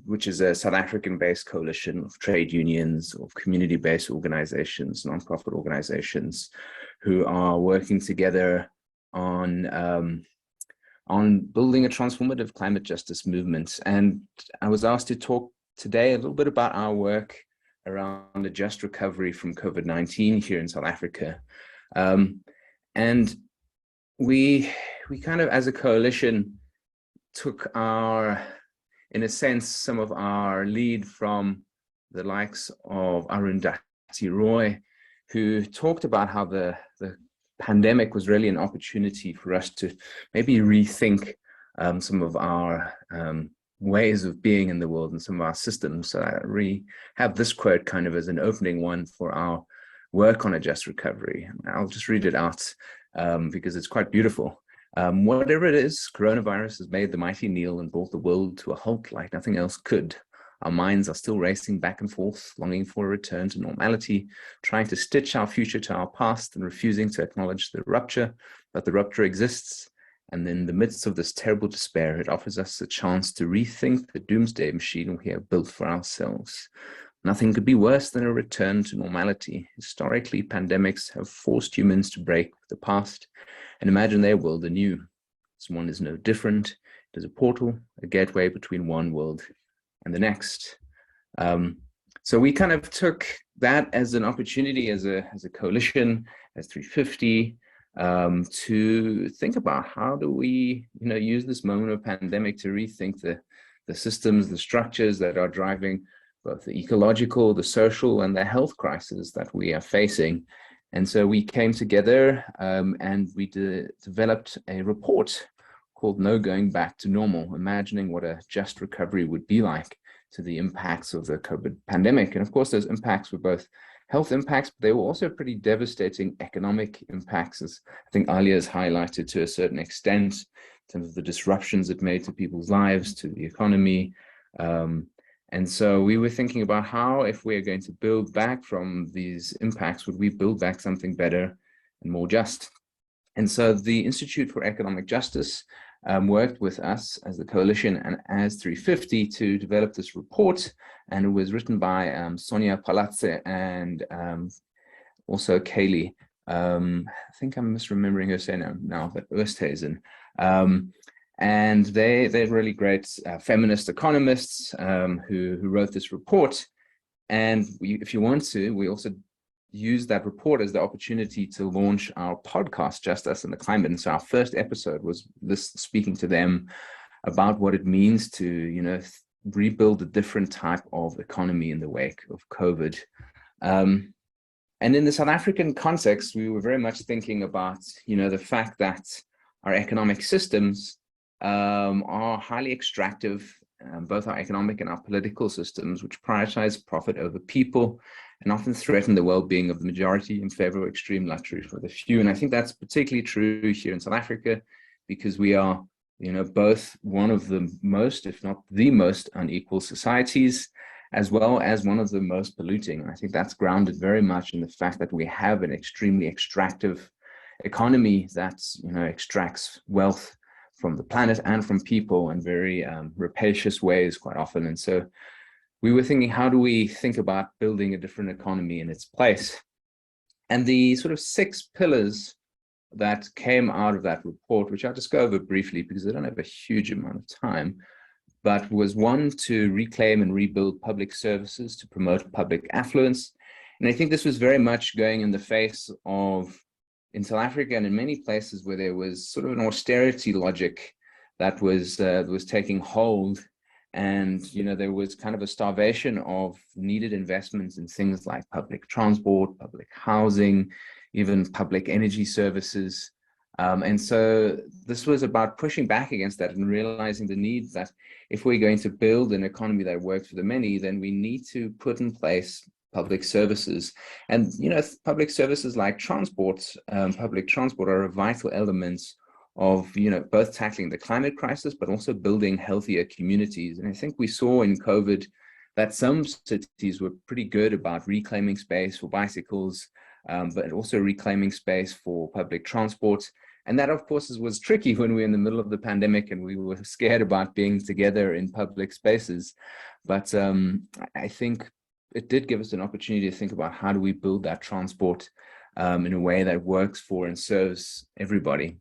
which is a South African-based coalition of trade unions, of community-based organizations, nonprofit organizations, who are working together on building a transformative climate justice movement. And I was asked to talk today a little bit about our work around a just recovery from COVID-19 here in South Africa. And we kind of, as a coalition, took in a sense, some of our lead from the likes of Arundhati Roy, who talked about how the pandemic was really an opportunity for us to maybe rethink some of our ways of being in the world and some of our systems. So I really have this quote kind of as an opening one for our work on a just recovery. I'll just read it out because it's quite beautiful. Whatever it is, coronavirus has made the mighty kneel and brought the world to a halt like nothing else could. Our minds are still racing back and forth, longing for a return to normality, trying to stitch our future to our past and refusing to acknowledge the rupture, that the rupture exists. And in the midst of this terrible despair, it offers us a chance to rethink the doomsday machine we have built for ourselves. Nothing could be worse than a return to normality. Historically, pandemics have forced humans to break with the past and imagine their world anew. This one is no different. It is a portal, a gateway between one world and the next. So we kind of took that as an opportunity as a coalition, as 350, to think about how do we use this moment of pandemic to rethink the systems, the structures that are driving both the ecological, the social, and the health crisis that we are facing. And so we came together and we developed a report called No Going Back to Normal, imagining what a just recovery would be like to the impacts of the COVID pandemic. And of course, those impacts were both health impacts, but they were also pretty devastating economic impacts, as I think Alia has highlighted to a certain extent, in terms of the disruptions it made to people's lives, to the economy. And so we were thinking about how, if we're going to build back from these impacts, would we build back something better and more just? And so the Institute for Economic Justice worked with us as the coalition and as 350 to develop this report. And it was written by Sonia Palazze and also Kaylee I think I'm misremembering her surname now, but Oosthuizen. And they're really great feminist economists who wrote this report. And if you want to, we also use that report as the opportunity to launch our podcast, Just Us and the Climate. And so our first episode was this, speaking to them about what it means to, you know, rebuild a different type of economy in the wake of COVID. And in the South African context, we were very much thinking about, you know, the fact that our economic systems are highly extractive, both our economic and our political systems, which prioritize profit over people and often threaten the well-being of the majority in favor of extreme luxury for the few. And I think that's particularly true here in South Africa, because we are, you know, both one of the most, if not the most, unequal societies, as well as one of the most polluting. And I think that's grounded very much in the fact that we have an extremely extractive economy that, you know, extracts wealth from the planet and from people in very rapacious ways quite often. And so we were thinking, how do we think about building a different economy in its place? And the sort of 6 pillars that came out of that report, which I'll just go over briefly because I don't have a huge amount of time, but was 1, to reclaim and rebuild public services to promote public affluence. And I think this was very much going in the face of, in South Africa and in many places where there was sort of an austerity logic that was taking hold. And, you know, there was kind of a starvation of needed investments in things like public transport, public housing, even public energy services. And so this was about pushing back against that and realizing the need that if we're going to build an economy that works for the many, then we need to put in place public services. And, you know, public services like transport, public transport are a vital element of, you know, both tackling the climate crisis, but also building healthier communities. And I think we saw in COVID that some cities were pretty good about reclaiming space for bicycles, but also reclaiming space for public transport. And that, of course, was tricky when we were in the middle of the pandemic and we were scared about being together in public spaces. But I think it did give us an opportunity to think about how do we build that transport in a way that works for and serves everybody.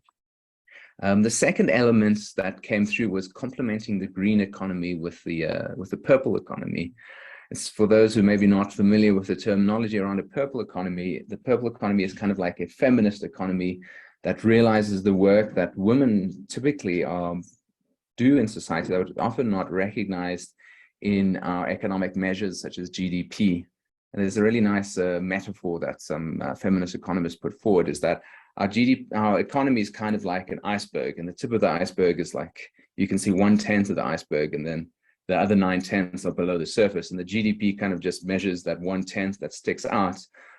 The second element that came through was complementing the green economy with the purple economy. It's for those who may be not familiar with the terminology around a purple economy. The purple economy is kind of like a feminist economy that realizes the work that women typically do in society that are often not recognized in our economic measures such as GDP. And there's a really nice metaphor that some feminist economists put forward, is that our economy is kind of like an iceberg, and the tip of the iceberg is like, you can see 1/10 of the iceberg, and then the other 9/10 are below the surface. And the GDP kind of just measures that 1/10 that sticks out.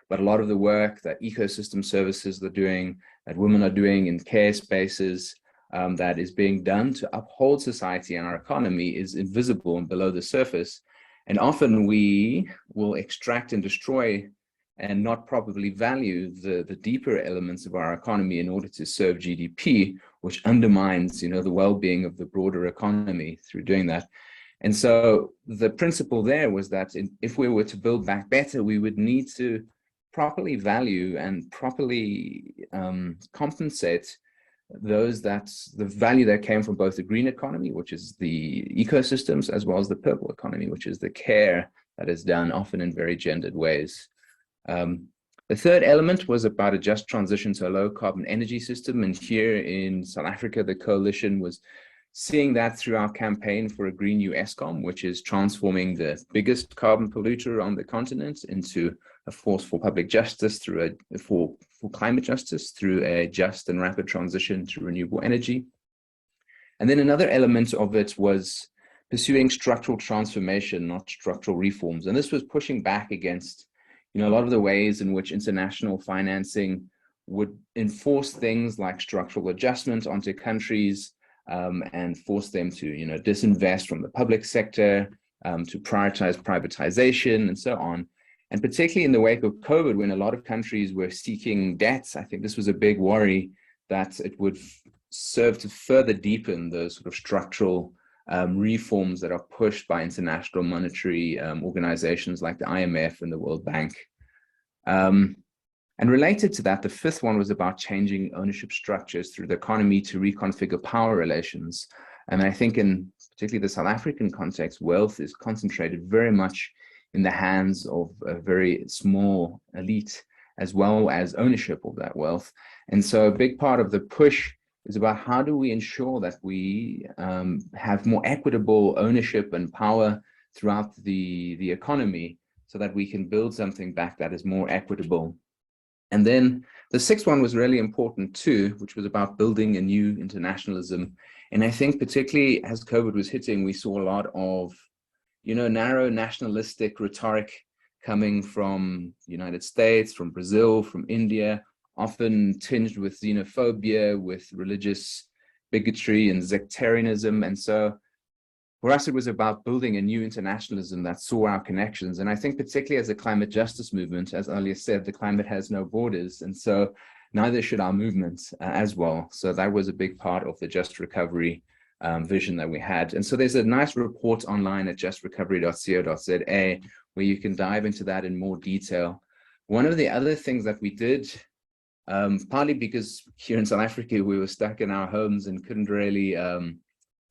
But a lot of the work that ecosystem services are doing, that women are doing in care spaces, that is being done to uphold society and our economy is invisible and below the surface. And often we will extract and destroy and not properly value the deeper elements of our economy in order to serve GDP, which undermines, you know, the well-being of the broader economy through doing that. And so the principle there was that if we were to build back better, we would need to properly value and properly compensate the value that came from both the green economy, which is the ecosystems, as well as the purple economy, which is the care that is done often in very gendered ways. The third element was about a just transition to a low carbon energy system. And here in South Africa, the coalition was seeing that through our campaign for a green new Eskom, which is transforming the biggest carbon polluter on the continent into a force for public justice for climate justice through a just and rapid transition to renewable energy. And then another element of it was pursuing structural transformation, not structural reforms. And this was pushing back against, you know, a lot of the ways in which international financing would enforce things like structural adjustment onto countries and force them to, you know, disinvest from the public sector, to prioritize privatization and so on. And particularly in the wake of COVID, when a lot of countries were seeking debts, I think this was a big worry that it would serve to further deepen those sort of structural reforms that are pushed by international monetary organizations like the IMF and the World Bank. And related to that, the fifth one was about changing ownership structures through the economy to reconfigure power relations. And I think in particularly the South African context, wealth is concentrated very much in the hands of a very small elite, as well as ownership of that wealth. And so a big part of the push is about how do we ensure that we have more equitable ownership and power throughout the economy so that we can build something back that is more equitable. And then the sixth one was really important too, which was about building a new internationalism. And I think particularly as COVID was hitting, we saw a lot of, narrow nationalistic rhetoric coming from the United States, from Brazil, from India, often tinged with xenophobia, with religious bigotry and sectarianism. And so for us, it was about building a new internationalism that saw our connections. And I think particularly as a climate justice movement, as earlier said, the climate has no borders. And so neither should our movement as well. So that was a big part of the Just Recovery vision that we had. And so there's a nice report online at justrecovery.co.za where you can dive into that in more detail. One of the other things that we did, partly because here in South Africa, we were stuck in our homes and couldn't really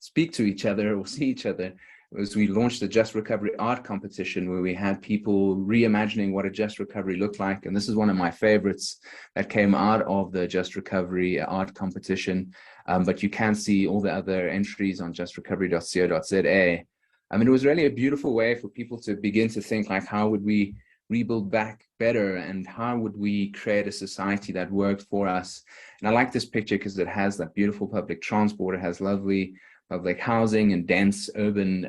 speak to each other or see each other, was we launched a Just Recovery art competition where we had people reimagining what a Just Recovery looked like. And this is one of my favorites that came out of the Just Recovery art competition. But you can see all the other entries on justrecovery.co.za. I mean, it was really a beautiful way for people to begin to think like, how would we rebuild back better and how would we create a society that worked for us? And I like this picture because it has that beautiful public transport. It has lovely public housing and dense urban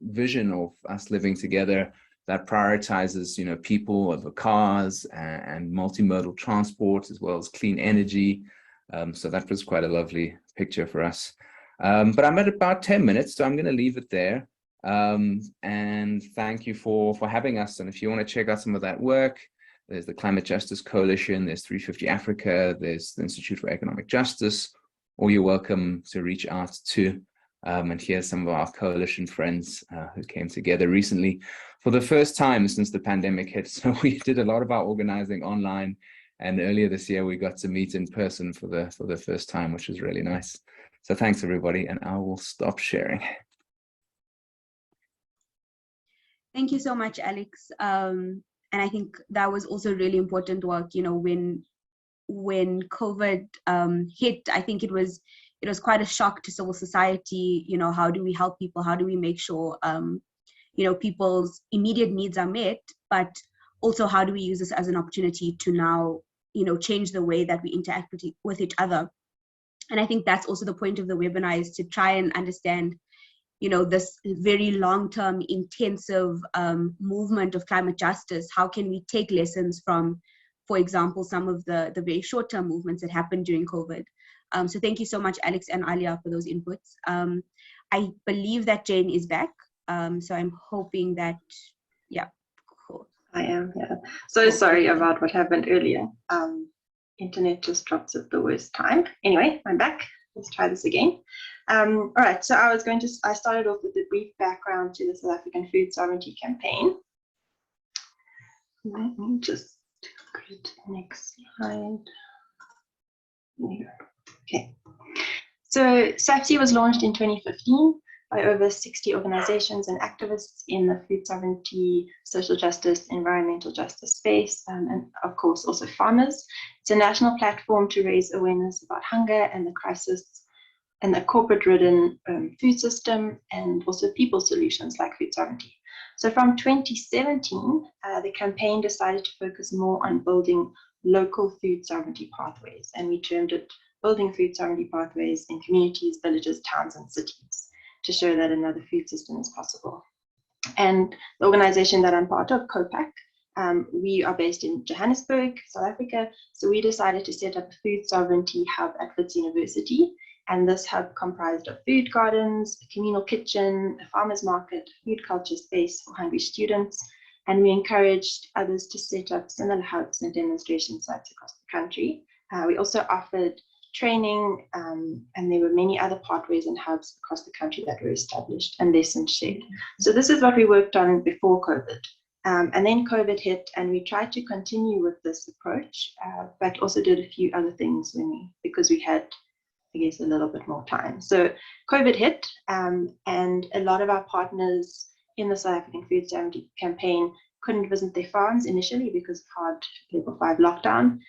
vision of us living together that prioritizes, people over cars and multimodal transport, as well as clean energy. So that was quite a lovely picture for us. But I'm at about 10 minutes, so I'm going to leave it there. And thank you for having us. And if you want to check out some of that work, there's the Climate Justice Coalition, there's 350 Africa, there's the Institute for Economic Justice, or you're welcome to reach out to. And here's some of our coalition friends who came together recently for the first time since the pandemic hit. So we did a lot of our organizing online, and earlier this year we got to meet in person for the first time, which was really nice. So thanks everybody, and I will stop sharing. Thank you so much, Alex. And I think that was also really important work. When COVID hit, I think it was quite a shock to civil society. How do we help people? How do we make sure people's immediate needs are met? But also, how do we use this as an opportunity to now change the way that we interact with each other? And I think that's also the point of the webinar, is to try and understand this very long-term intensive movement of climate justice. How can we take lessons from, for example, some of the very short-term movements that happened during COVID? So thank you so much, Alex and Alia, for those inputs. I believe that Jane is back. So I'm hoping that, yeah, cool. I am, yeah. So sorry about what happened earlier. Internet just drops at the worst time. Anyway, I'm back. Let's try this again. All right, so I started off with a brief background to the South African Food Sovereignty Campaign. Let me just go to the next slide. Okay. So SAFC was launched in 2015 by over 60 organizations and activists in the food sovereignty, social justice, environmental justice space, and of course also farmers. It's a national platform to raise awareness about hunger and the crisis and the corporate-ridden food system, and also people solutions like food sovereignty. So from 2017, the campaign decided to focus more on building local food sovereignty pathways, and we termed it Building Food Sovereignty Pathways in Communities, Villages, Towns, and Cities, to show that another food system is possible. And the organization that I'm part of, COPAC, we are based in Johannesburg, South Africa, so we decided to set up a food sovereignty hub at Wits University, and this hub comprised of food gardens, a communal kitchen, a farmer's market, food culture space for hungry students, and we encouraged others to set up similar hubs and demonstration sites across the country. We also offered training, and there were many other pathways and hubs across the country that were established and lessons shared. So this is what we worked on before COVID. And then COVID hit, and we tried to continue with this approach, but also did a few other things because we had, I guess, a little bit more time. So COVID hit, and a lot of our partners in the South African Food Sovereignty campaign couldn't visit their farms initially because of hard level 5 lockdown.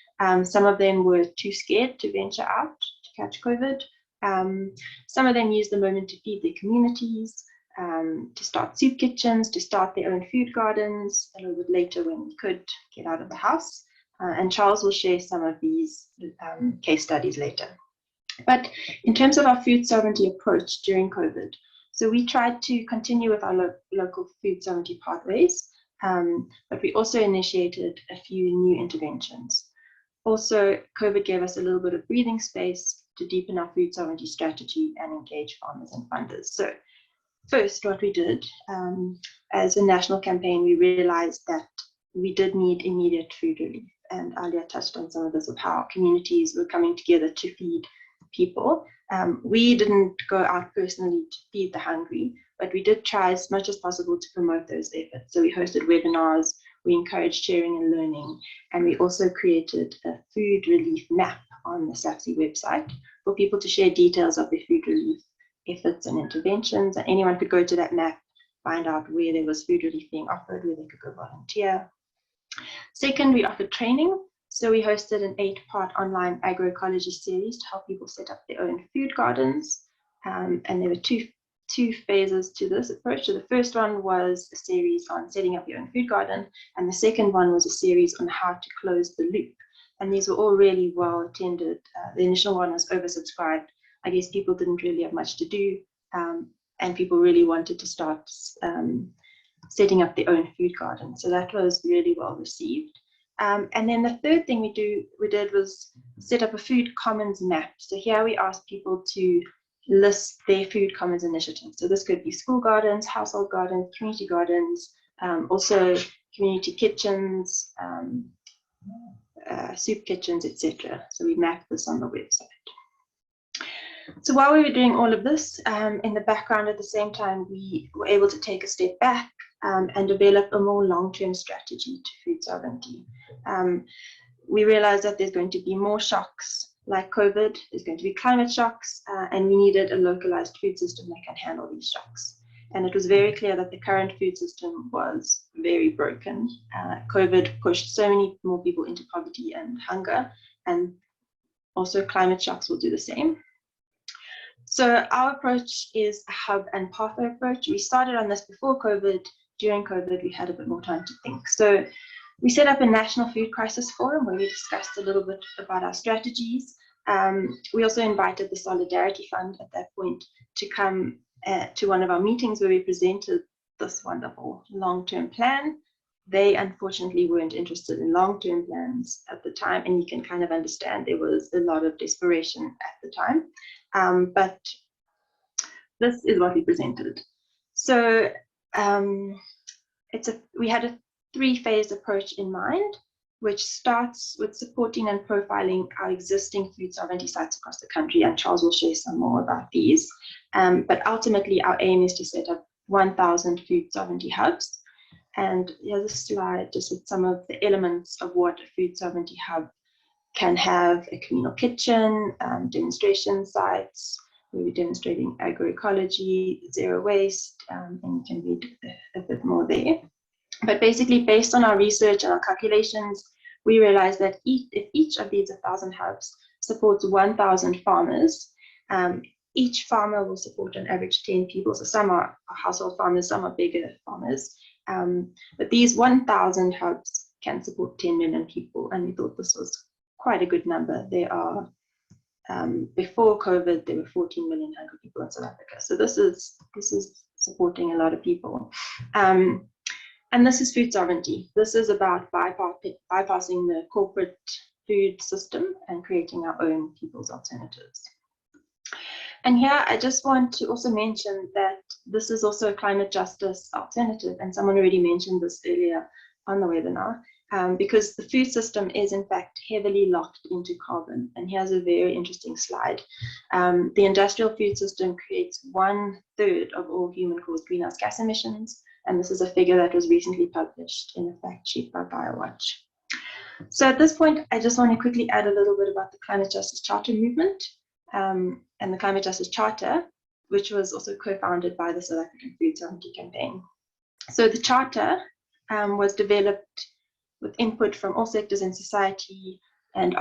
Some of them were too scared to venture out to catch COVID. Some of them used the moment to feed their communities, to start soup kitchens, to start their own food gardens a little bit later when we could get out of the house. And Charles will share some of these case studies later. But in terms of our food sovereignty approach during COVID, so we tried to continue with our local food sovereignty pathways, but we also initiated a few new interventions. Also, COVID gave us a little bit of breathing space to deepen our food sovereignty strategy and engage farmers and funders. So first, what we did as a national campaign, we realized that we did need immediate food relief. And Alia touched on some of this, of how communities were coming together to feed people. We didn't go out personally to feed the hungry, but we did try as much as possible to promote those efforts. So we hosted webinars, we encouraged sharing and learning, and we also created a food relief map on the SAFSI website for people to share details of their food relief efforts and interventions, and anyone could go to that map, find out where there was food relief being offered, where they could go volunteer. Second, we offered training. So we hosted an 8-part online agroecology series to help people set up their own food gardens. And there were two phases to this approach. So the first one was a series on setting up your own food garden, and the second one was a series on how to close the loop. And these were all really well attended. The initial one was oversubscribed. I guess people didn't really have much to do, and people really wanted to start setting up their own food garden. So that was really well received. And then the third thing we did was set up a food commons map. So here we asked people to list their food commons initiatives. So this could be school gardens, household gardens, community gardens, also community kitchens, soup kitchens, etc. So we mapped this on the website. So while we were doing all of this, in the background at the same time, we were able to take a step back and develop a more long-term strategy to food sovereignty. We realized that there's going to be more shocks like COVID, there's going to be climate shocks, and we needed a localized food system that can handle these shocks. And it was very clear that the current food system was very broken. COVID pushed so many more people into poverty and hunger, and also climate shocks will do the same. So our approach is a hub and pathway approach. We started on this before COVID. During COVID, we had a bit more time to think. So we set up a national food crisis forum where we discussed a little bit about our strategies. We also invited the Solidarity Fund at that point to come to one of our meetings where we presented this wonderful long-term plan. They unfortunately weren't interested in long-term plans at the time, and you can kind of understand there was a lot of desperation at the time. But this is what we presented. So we had a 3-phase approach in mind, which starts with supporting and profiling our existing food sovereignty sites across the country, and Charles will share some more about these. But ultimately, our aim is to set up 1,000 food sovereignty hubs. And here's a slide just with some of the elements of what a food sovereignty hub can have: a communal kitchen, demonstration sites, where we're demonstrating agroecology, zero waste, and you can read a bit more there. But basically, based on our research and our calculations, we realized that if each of these 1,000 hubs supports 1,000 farmers, each farmer will support on average 10 people. So some are household farmers, some are bigger farmers. But these 1,000 hubs can support 10 million people, and we thought this was quite a good number. There are, before COVID, there were 14 million hungry people in South Africa. So this is supporting a lot of people. And this is food sovereignty. This is about bypassing the corporate food system and creating our own people's alternatives. And here I just want to also mention that this is also a climate justice alternative, and someone already mentioned this earlier on the webinar, because the food system is in fact heavily locked into carbon. And here's a very interesting slide. The industrial food system creates 1/3 of all human-caused greenhouse gas emissions. And this is a figure that was recently published in a fact sheet by BioWatch. So at this point, I just want to quickly add a little bit about the Climate Justice Charter movement and the Climate Justice Charter, which was also co-founded by the South African Food Sovereignty Campaign. So the charter was developed with input from all sectors in society, and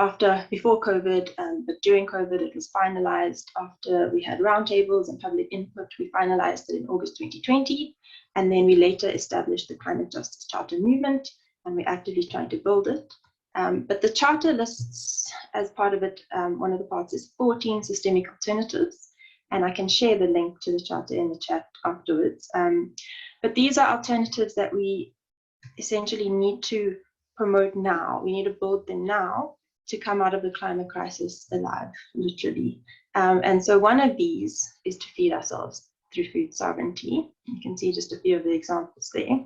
before COVID, but during COVID, it was finalized after we had roundtables and public input. We finalized it in August 2020, and then we later established the Climate Justice Charter movement, and we're actively trying to build it. But the charter lists, as part of it, one of the parts is 14 systemic alternatives, and I can share the link to the charter in the chat afterwards. But these are alternatives that we essentially need to promote now. We need to build them now to come out of the climate crisis alive, literally. And so one of these is to feed ourselves through food sovereignty. You can see just a few of the examples there.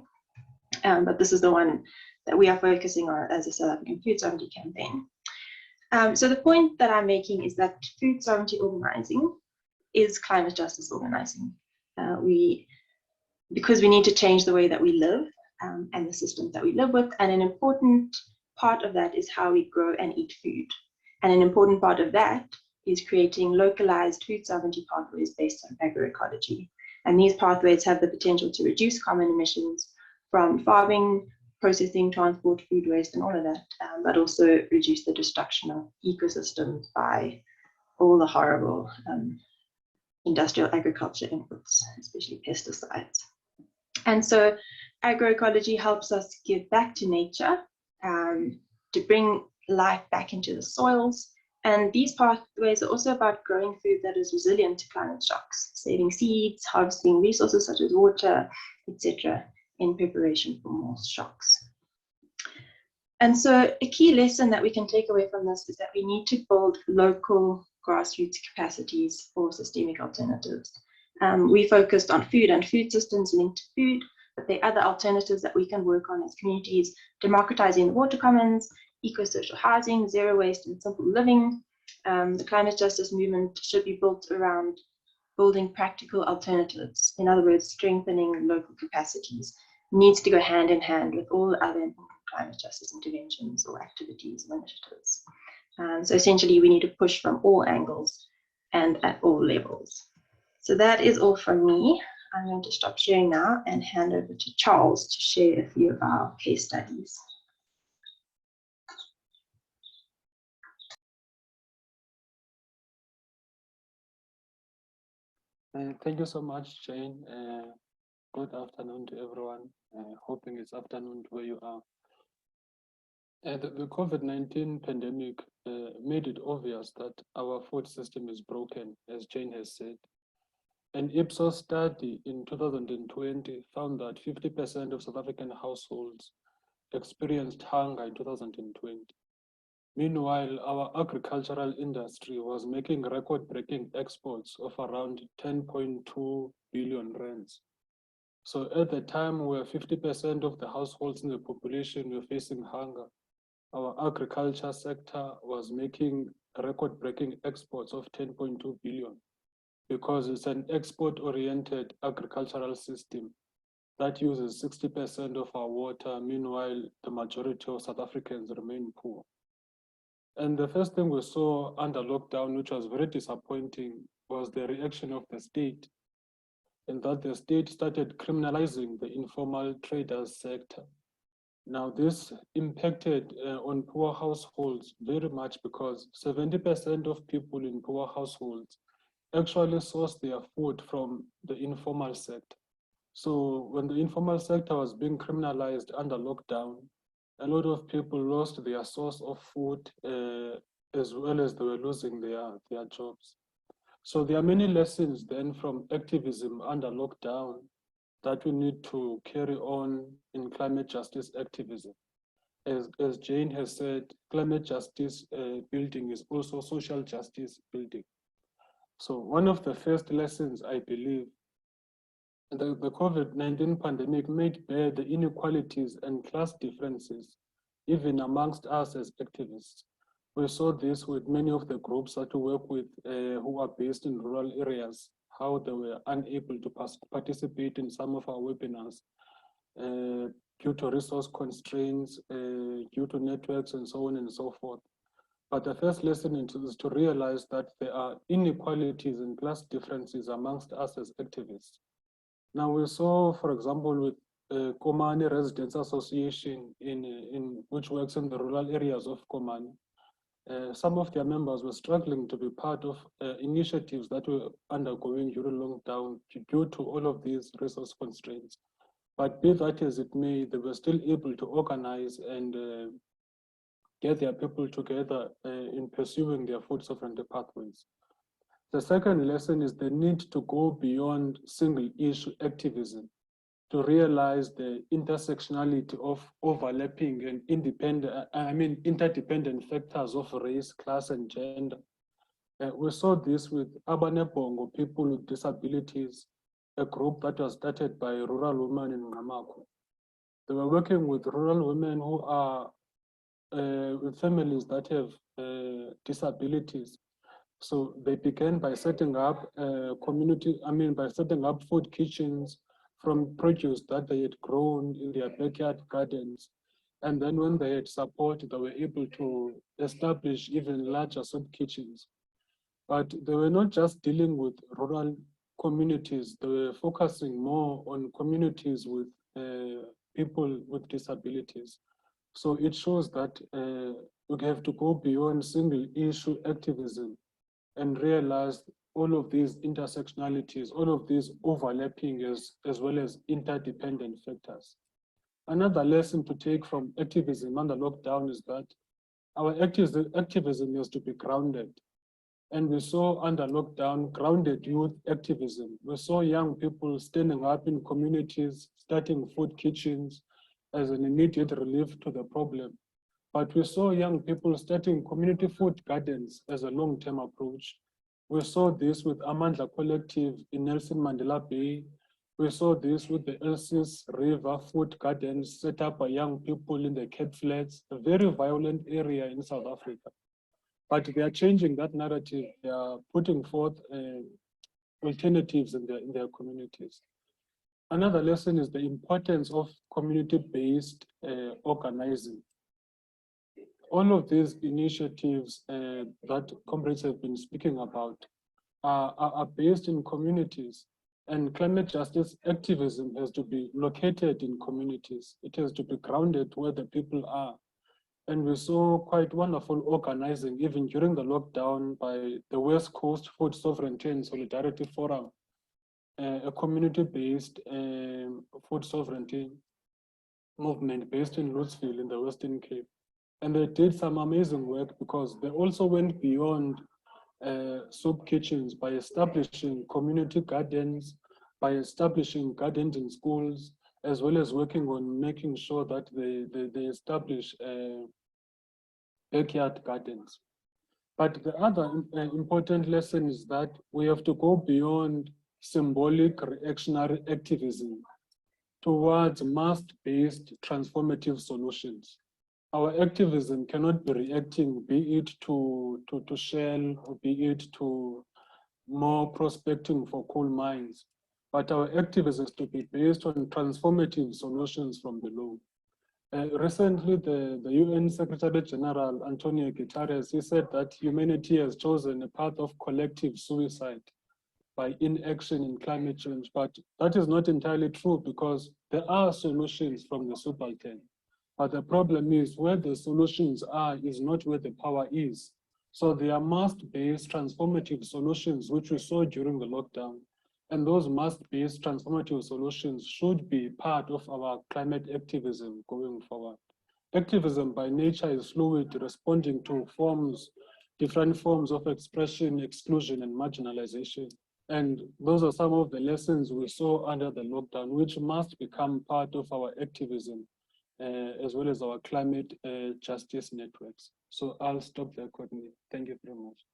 But this is the one that we are focusing on as a South African Food Sovereignty Campaign. So the point that I'm making is that food sovereignty organizing is climate justice organizing. Because we need to change the way that we live and the systems that we live with. And an important part of that is how we grow and eat food. And an important part of that is creating localized food sovereignty pathways based on agroecology. And these pathways have the potential to reduce carbon emissions from farming, processing, transport, food waste, and all of that, but also reduce the destruction of ecosystems by all the horrible industrial agriculture inputs, especially pesticides. And so agroecology helps us give back to nature, to bring life back into the soils. And these pathways are also about growing food that is resilient to climate shocks, saving seeds, harvesting resources such as water, etc., in preparation for more shocks. And so a key lesson that we can take away from this is that we need to build local grassroots capacities for systemic alternatives. We focused on food and food systems linked to food, but there are other alternatives that we can work on as communities, democratizing the water commons, eco-social housing, zero waste and simple living. The climate justice movement should be built around building practical alternatives. In other words, strengthening local capacities needs to go hand in hand with all the other important climate justice interventions or activities or initiatives. So essentially, we need to push from all angles and at all levels. So that is all from me. I'm going to stop sharing now and hand over to Charles to share a few of our case studies. Thank you so much, Jane. Good afternoon to everyone. Hoping it's afternoon to where you are. The COVID-19 pandemic made it obvious that our food system is broken, as Jane has said. An Ipsos study in 2020 found that 50% of South African households experienced hunger in 2020. Meanwhile, our agricultural industry was making record-breaking exports of around 10.2 billion rands. So at the time where 50% of the households in the population were facing hunger, our agriculture sector was making record-breaking exports of 10.2 billion because it's an export-oriented agricultural system that uses 60% of our water. Meanwhile, the majority of South Africans remain poor. And the first thing we saw under lockdown, which was very disappointing, was the reaction of the state, and that the state started criminalizing the informal traders sector. Now, this impacted on poor households very much because 70% of people in poor households actually source their food from the informal sector. So when the informal sector was being criminalized under lockdown, a lot of people lost their source of food as well as they were losing their jobs. So there are many lessons then from activism under lockdown that we need to carry on in climate justice activism. As Jane has said, climate justice building is also social justice building. So one of the first lessons, I believe, the COVID-19 pandemic made bare the inequalities and class differences, even amongst us as activists. We saw this with many of the groups that we work with who are based in rural areas, how they were unable to participate in some of our webinars due to resource constraints, due to networks, and so on and so forth. But the first lesson is to realize that there are inequalities and class differences amongst us as activists. Now we saw, for example, with Komani Residents Association, which works in the rural areas of Komani, some of their members were struggling to be part of initiatives that were undergoing during lockdown due to all of these resource constraints. But be that as it may, they were still able to organize and get their people together in pursuing their food sovereignty pathways. The second lesson is the need to go beyond single issue activism to realize the intersectionality of overlapping and interdependent factors of race, class, and gender. We saw this with Abanebongo, people with disabilities, a group that was started by rural women in Ngamaku. They were working with rural women who are with families that have disabilities. So they began by setting up by setting up food kitchens from produce that they had grown in their backyard gardens. And then when they had support, they were able to establish even larger soup kitchens. But they were not just dealing with rural communities, they were focusing more on communities with people with disabilities. So it shows that we have to go beyond single issue activism and realize all of these intersectionalities, all of these overlapping as well as interdependent factors. Another lesson to take from activism under lockdown is that our activism has to be grounded. And we saw under lockdown grounded youth activism. We saw young people standing up in communities, starting food kitchens as an immediate relief to the problem. But we saw young people starting community food gardens as a long-term approach. We saw this with Amandla Collective in Nelson Mandela Bay. We saw this with the Elsis River Food Gardens set up by young people in the Cape Flats, a very violent area in South Africa. But they are changing that narrative. They are putting forth alternatives in their communities. Another lesson is the importance of community-based organizing. All of these initiatives that comrades have been speaking about are based in communities, and climate justice activism has to be located in communities. It has to be grounded where the people are. And we saw quite wonderful organizing even during the lockdown by the West Coast Food Sovereignty and Solidarity Forum, a community-based food sovereignty movement based in Louisville in the Western Cape. And they did some amazing work because they also went beyond soup kitchens by establishing community gardens, by establishing gardens in schools, as well as working on making sure that they establish backyard gardens. But the other important lesson is that we have to go beyond symbolic reactionary activism towards mass-based transformative solutions. Our activism cannot be reacting, be it to Shell or be it to more prospecting for coal mines, but our activism is to be based on transformative solutions from below. Recently, the UN Secretary General, Antonio Guterres, he said that humanity has chosen a path of collective suicide by inaction in climate change, but that is not entirely true because there are solutions from the subaltern. But the problem is where the solutions are is not where the power is. So there are mass-based transformative solutions, which we saw during the lockdown. And those mass-based transformative solutions should be part of our climate activism going forward. Activism by nature is fluid, responding to different forms of expression, exclusion, and marginalization. And those are some of the lessons we saw under the lockdown, which must become part of our activism, as well as our climate justice networks. So I'll stop there, Courtney. Thank you very much.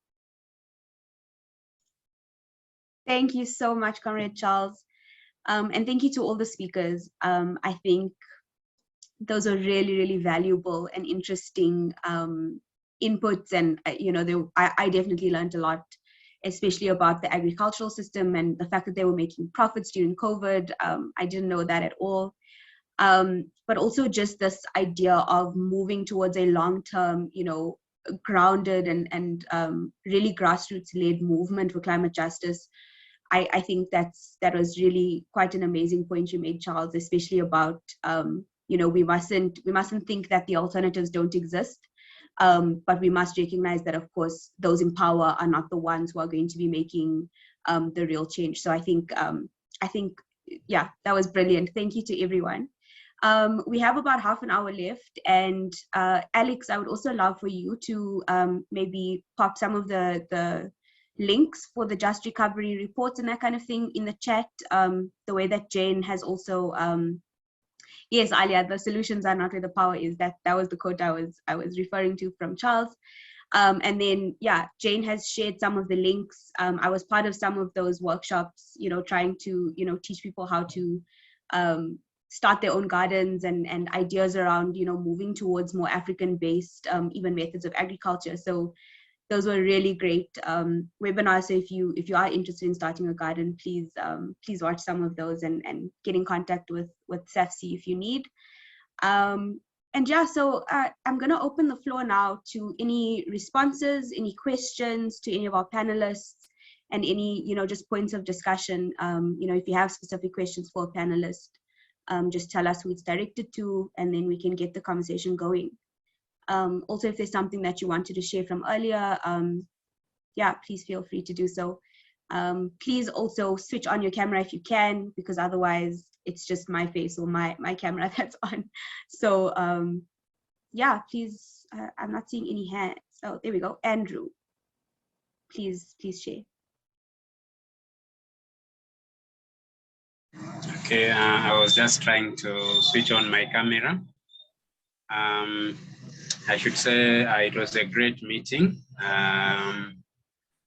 Thank you so much, Comrade Charles. And thank you to all the speakers. I think those are really, really valuable and interesting inputs. And, I definitely learned a lot especially about the agricultural system and the fact that they were making profits during COVID. I didn't know that at all. But also just this idea of moving towards a long-term, grounded and really grassroots-led movement for climate justice. I think that was really quite an amazing point you made, Charles, especially about, we mustn't think that the alternatives don't exist. But we must recognize that, of course, those in power are not the ones who are going to be making the real change. So I think, yeah, that was brilliant. Thank you to everyone. We have about half an hour left, and Alex, I would also love for you to maybe pop some of the links for the Just Recovery reports and that kind of thing in the chat, the way that Jane has also yes, Alia, the solutions are not where the power is. That was the quote I was referring to from Charles. And then, yeah, Jane has shared some of the links. I was part of some of those workshops, trying to, teach people how to start their own gardens and ideas around, moving towards more African-based, even methods of agriculture. So those were really great webinars. So if you are interested in starting a garden, please watch some of those and get in contact with SAFC if you need. And yeah, so I'm going to open the floor now to any responses, any questions to any of our panelists, and any just points of discussion. If you have specific questions for a panelist, just tell us who it's directed to, and then we can get the conversation going. Also, if there's something that you wanted to share from earlier, yeah, please feel free to do so. Please also switch on your camera if you can, because otherwise it's just my face or my camera that's on. So yeah, please, I'm not seeing any hands. Oh, there we go. Andrew, please share. Okay, I was just trying to switch on my camera. I should say it was a great meeting.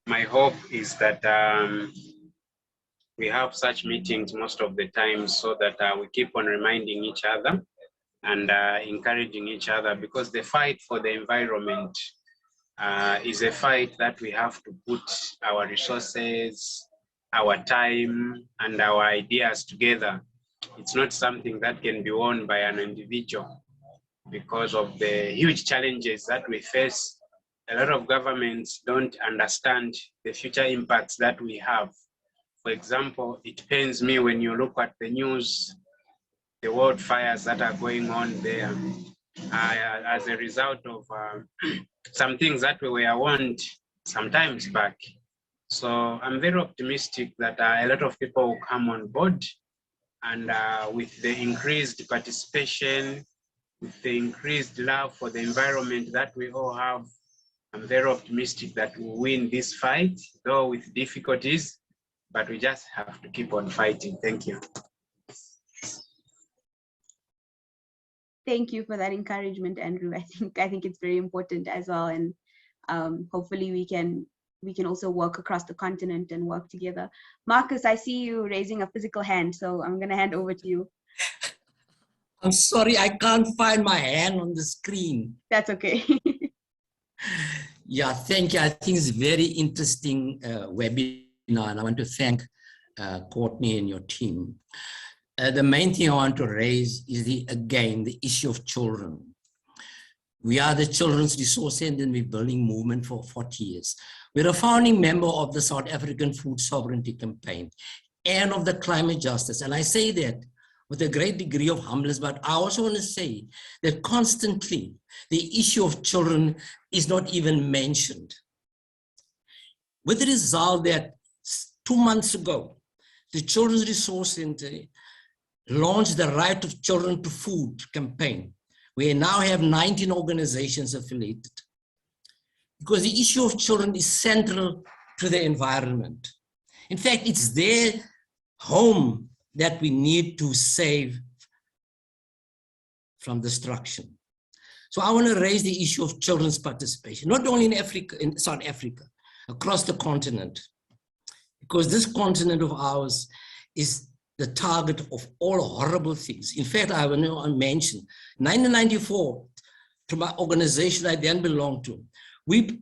My hope is that we have such meetings most of the time so that we keep on reminding each other and encouraging each other, because the fight for the environment is a fight that we have to put our resources, our time, and our ideas together. It's not something that can be won by an individual. Because of the huge challenges that we face, a lot of governments don't understand the future impacts that we have. For example, it pains me when you look at the news, the wildfires that are going on there as a result of some things that we were warned sometimes back. So I'm very optimistic that a lot of people will come on board, and with the increased participation, with the increased love for the environment that we all have, I'm very optimistic that we'll win this fight, though with difficulties, but we just have to keep on fighting. Thank you. Thank you for that encouragement, Andrew. I think it's very important as well, and hopefully we can also work across the continent and work together. Marcus, I see you raising a physical hand, so I'm going to hand over to you. I'm sorry, I can't find my hand on the screen. That's okay. Yeah, thank you. I think it's a very interesting webinar, and I want to thank Courtney and your team. The main thing I want to raise is again, the issue of children. We are the Children's Resource Center, and we're building movement for 40 years. We're a founding member of the South African Food Sovereignty Campaign and of the Climate Justice. And I say that with a great degree of humbleness, but I also want to say that constantly the issue of children is not even mentioned. With the result that 2 months ago, the Children's Resource Center launched the Right of Children to Food campaign. We now have 19 organizations affiliated, because the issue of children is central to the environment. In fact, it's their home that we need to save from destruction. So I want to raise the issue of children's participation, not only in Africa, in South Africa, across the continent, because this continent of ours is the target of all horrible things. In fact, I want to mention 1994, to my organization I then belonged to, we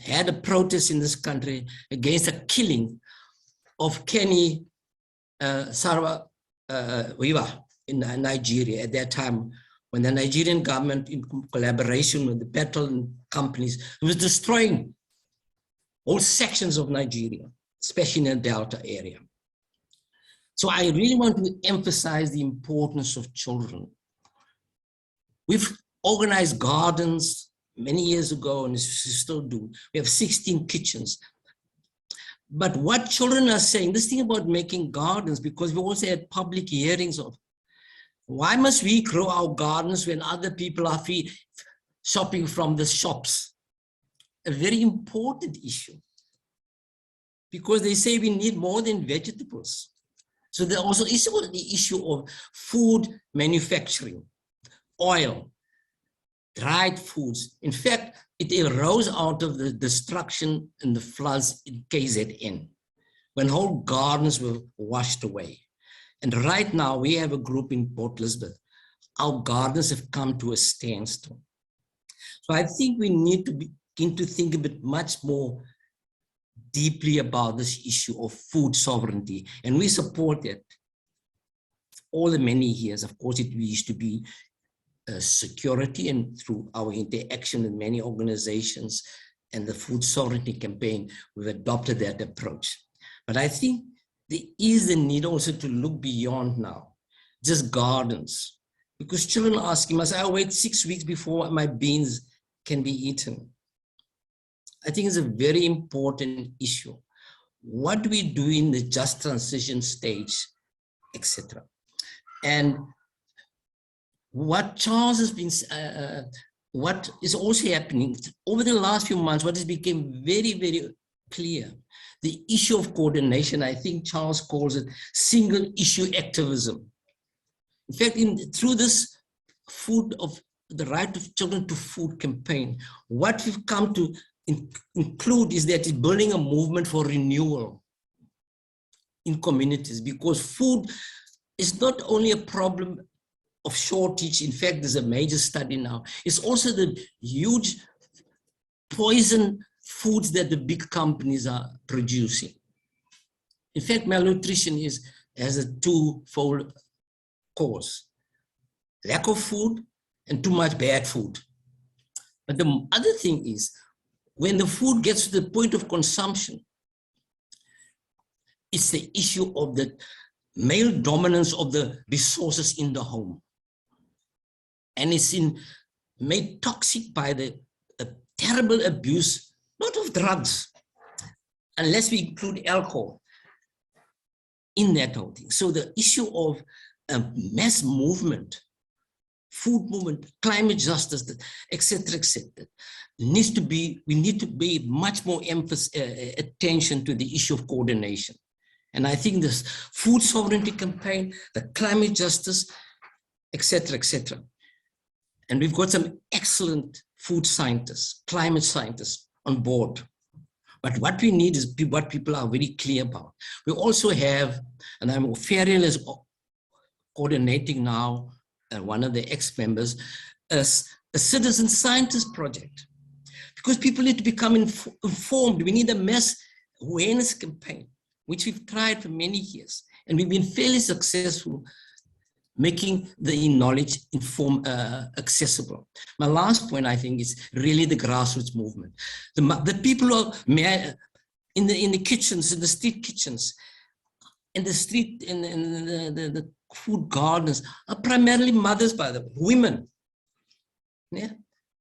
had a protest in this country against the killing of Kenny Sarwa Wiwa in Nigeria at that time, when the Nigerian government, in collaboration with the petrol companies, was destroying all sections of Nigeria, especially in the Delta area. So I really want to emphasize the importance of children. We've organized gardens many years ago, and still do. We have 16 kitchens. But what children are saying, this thing about making gardens, because we also had public hearings of, why must we grow our gardens when other people are shopping from the shops? A very important issue. Because they say we need more than vegetables. So there also is the issue of food manufacturing, oil, dried foods. In fact, it arose out of the destruction and the floods in KZN, when whole gardens were washed away. And right now we have a group in Port Elizabeth. Our gardens have come to a standstill. So I think we need to begin to think a bit much more deeply about this issue of food sovereignty. And we support it all the many years. Of course, it used to be security, and through our interaction with many organizations and the food sovereignty campaign, we've adopted that approach. But I think there is a need also to look beyond now, just gardens, because children are asking, must I wait 6 weeks before my beans can be eaten? I think it's a very important issue. What do we do in the just transition stage, etc.? And what Charles has been, what is also happening over the last few months, what has become very, very clear, the issue of coordination. I think Charles calls it single issue activism. In fact, through this the right of children to food campaign, what we've come to include is that it's building a movement for renewal in communities, because food is not only a problem of shortage. In fact, there's a major study now. It's also the huge poison foods that the big companies are producing. In fact, malnutrition has a twofold cause: lack of food and too much bad food. But the other thing is, when the food gets to the point of consumption, it's the issue of the male dominance of the resources in the home. And it's made toxic by the terrible abuse, not of drugs, unless we include alcohol in that whole thing. So the issue of mass movement, food movement, climate justice, etc., needs to be, we need to be much more attention to the issue of coordination. And I think this food sovereignty campaign, the climate justice, etc. And we've got some excellent food scientists, climate scientists on board. But what we need is what people are very clear about. We also have, and I'm Ferial is coordinating now, one of the ex-members, a citizen scientist project. Because people need to become informed. We need a mass awareness campaign, which we've tried for many years. And we've been fairly successful making the knowledge accessible. My last point, I think, is really the grassroots movement. The people who are in the kitchens, in the street kitchens, in the street, in the food gardens, are primarily mothers, by the way, women. Yeah,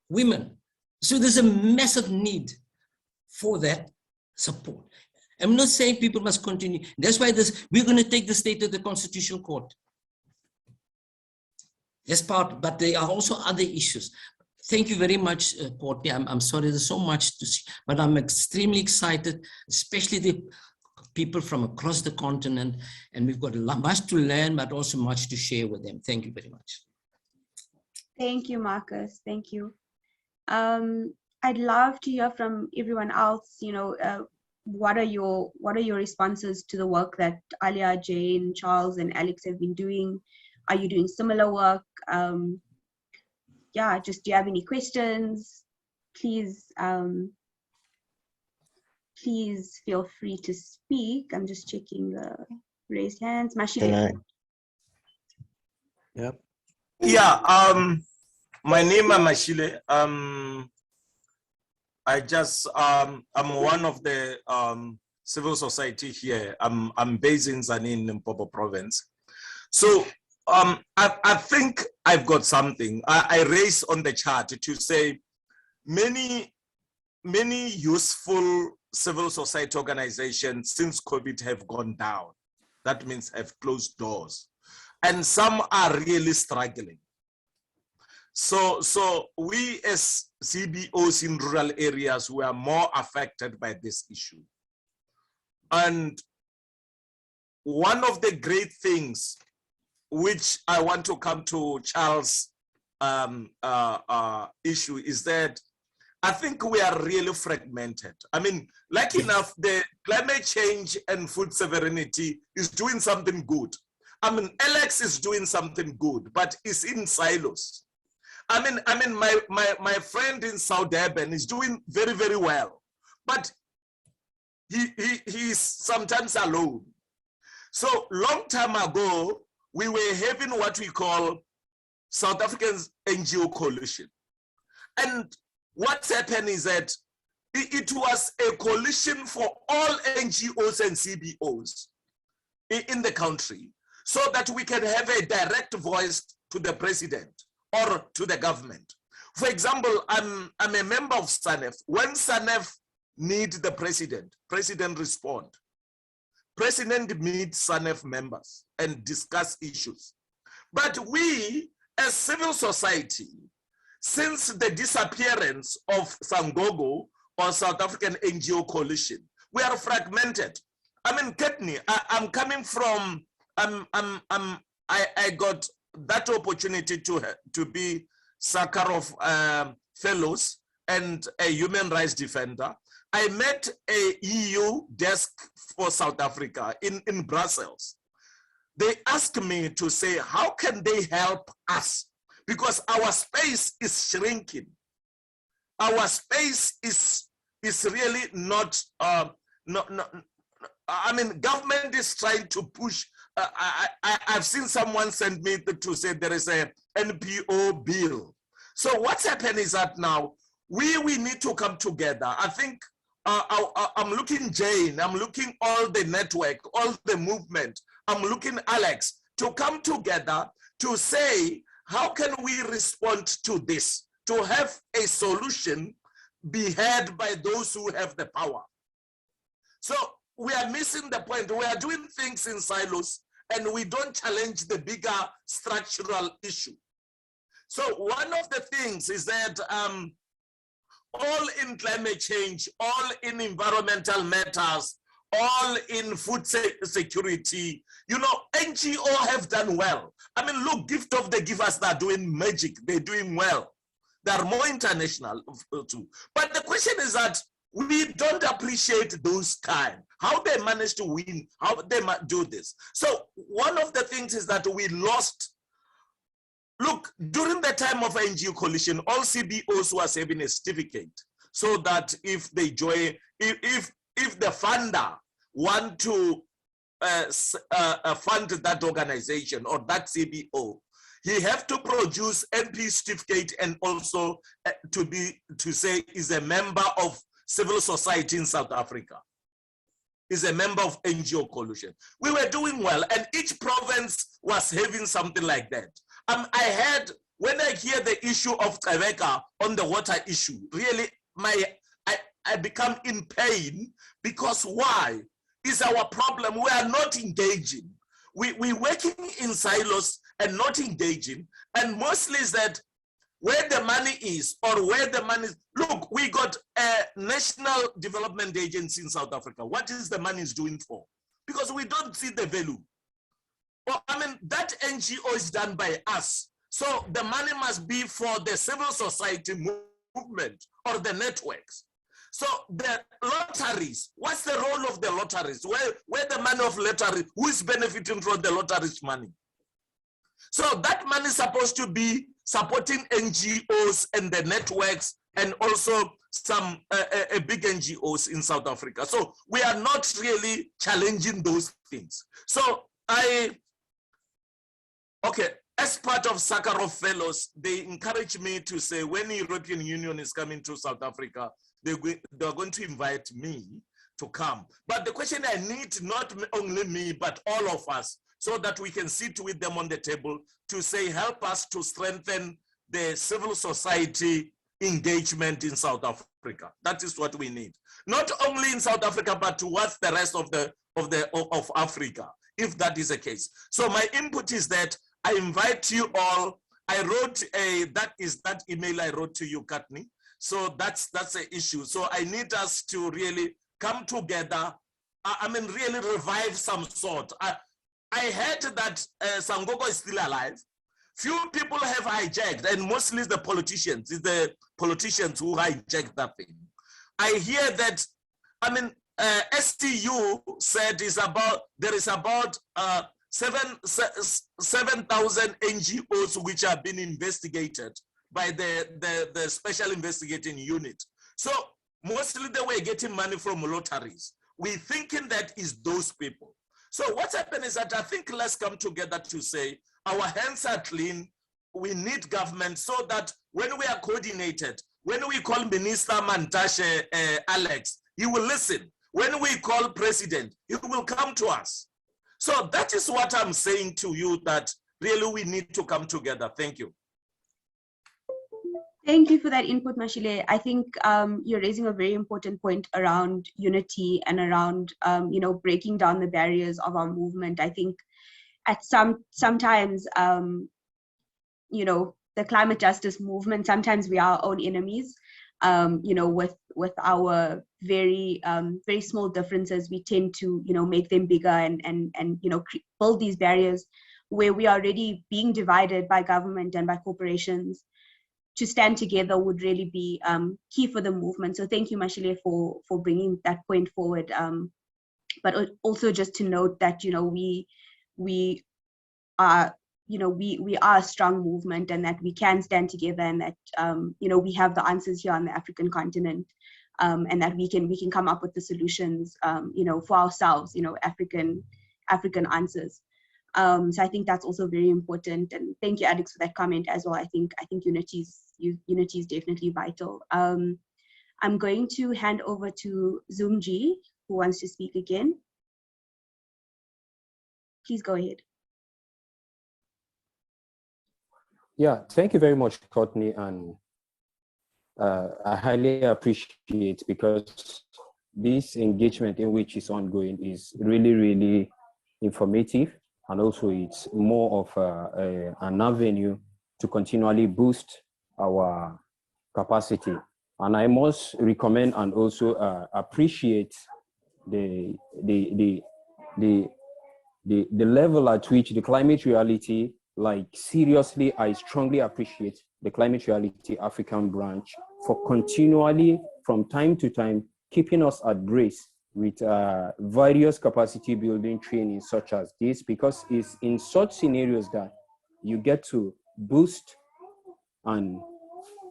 women. So there's a massive need for that support. I'm not saying people must continue. That's why we're going to take the state to the Constitutional Court. That's part, but there are also other issues. Thank you very much, Courtney. I'm sorry, there's so much to see, but I'm extremely excited, especially the people from across the continent, and we've got much to learn, but also much to share with them. Thank you very much. Thank you, Marcus. Thank you. I'd love to hear from everyone else. You know, what are your responses to the work that Alia, Jane, Charles, and Alex have been doing? Are you doing similar work? Yeah, just do you have any questions? Please please feel free to speak. I'm just checking the raised hands. Mashile. Yep. Yeah, my name is Mashile. I'm one of the civil society here. I'm based in Zani in Limpopo province. So I think I've got something. I raised on the chart to say many useful civil society organizations since COVID have gone down. That means have closed doors. And some are really struggling. So we as CBOs in rural areas were more affected by this issue. And one of the great things which I want to come to Charles' issue is that I think we are really fragmented. I mean, like enough, the climate change and food sovereignty is doing something good. I mean, Alex is doing something good, but it's in silos. I mean, my friend in South Durban is doing very, very well, but he's sometimes alone. So long time ago, we were having what we call South African NGO coalition. And what's happened is that it was a coalition for all NGOs and CBOs in the country so that we can have a direct voice to the president or to the government. For example, I'm a member of SANEF. When SANEF needs the president respond. President meets SANEF members and discuss issues. But we, as civil society, since the disappearance of Sangogo or South African NGO coalition, we are fragmented. I mean, Ketni, I'm coming from, I got that opportunity to be Sakharov fellows and a human rights defender. I met a EU desk for South Africa in Brussels. They asked me to say, how can they help us? Because our space is shrinking. Our space is really not, I mean, government is trying to push. I've seen someone send me to say there is a NPO bill. So what's happened is that now we need to come together. I think I'm looking Jane, I'm looking all the network, all the movement, I'm looking Alex to come together to say, how can we respond to this? To have a solution be heard by those who have the power. So we are missing the point. We are doing things in silos and we don't challenge the bigger structural issue. So one of the things is that all in climate change, all in environmental matters, all in food security, you know, NGO have done well. I mean, look, Gift of the Givers, they're doing magic, they're doing well. They're more international too. But the question is that we don't appreciate those kind, how they manage to win, how they do this. So one of the things is that we lost. Look, during the time of NGO coalition, all CBOs was having a certificate so that if they join, if the funder want to fund that organization or that CBO, he have to produce NP certificate and also to say is a member of civil society in South Africa, is a member of NGO coalition. We were doing well, and each province was having something like that. I had, when I hear the issue of Treveka on the water issue, really, I become in pain because why? Is our problem, we are not engaging. We're working in silos and not engaging, and mostly is that where the money is or where the money is. Look, we got a National Development Agency in South Africa. What is the money is doing for? Because we don't see the value. Well, I mean, that NGO is done by us. So the money must be for the civil society movement or the networks. So the lotteries, what's the role of the lotteries? Where the money of lottery, who is benefiting from the lotteries money? So that money is supposed to be supporting NGOs and the networks and also some big NGOs in South Africa. So we are not really challenging those things. So okay, as part of Sakharov Fellows, they encourage me to say when the European Union is coming to South Africa, they're going to invite me to come. But the question I need, not only me, but all of us, so that we can sit with them on the table to say, help us to strengthen the civil society engagement in South Africa. That is what we need. Not only in South Africa, but towards the rest of Africa, if that is the case. So my input is that I invite you all. I wrote that email I wrote to you, Katni. So that's the issue. So I need us to really come together. I mean, really revive some sort. I heard that Sangogo is still alive. Few people have hijacked, and mostly the politicians. It's the politicians who hijacked that thing. I hear that, I mean, STU said there is about 7,000 NGOs which have been investigated by the Special Investigating Unit. So mostly they were getting money from lotteries. We're thinking that is those people. So what's happened is that I think let's come together to say our hands are clean. We need government so that when we are coordinated, when we call Minister Mantashe Alex, he will listen. When we call President, he will come to us. So that is what I'm saying to you, that really we need to come together. Thank you. Thank you for that input, Mashile. I think you're raising a very important point around unity and around breaking down the barriers of our movement. I think at sometimes the climate justice movement, sometimes we are our own enemies. With our very very small differences, we tend to make them bigger and build these barriers where we are already being divided by government and by corporations. To stand together would really be key for the movement. So thank you, Mashile, for bringing that point forward. But also just to note that we are a strong movement, and that we can stand together, and that we have the answers here on the African continent, and that we can come up with the solutions for ourselves, African answers. So I think that's also very important, and thank you, Alex, for that comment as well. I think unity is definitely vital. I'm going to hand over to Zoomji, who wants to speak again. Please go ahead. Yeah, thank you very much, Courtney, and I highly appreciate, because this engagement in which is ongoing is really, really informative, and also it's more of an avenue to continually boost our capacity. And I must recommend and also appreciate the level at which the climate reality, like seriously, I strongly appreciate the Climate Reality African branch for continually, from time to time, keeping us at grace with various capacity building trainings such as this, because it's in such scenarios that you get to boost, and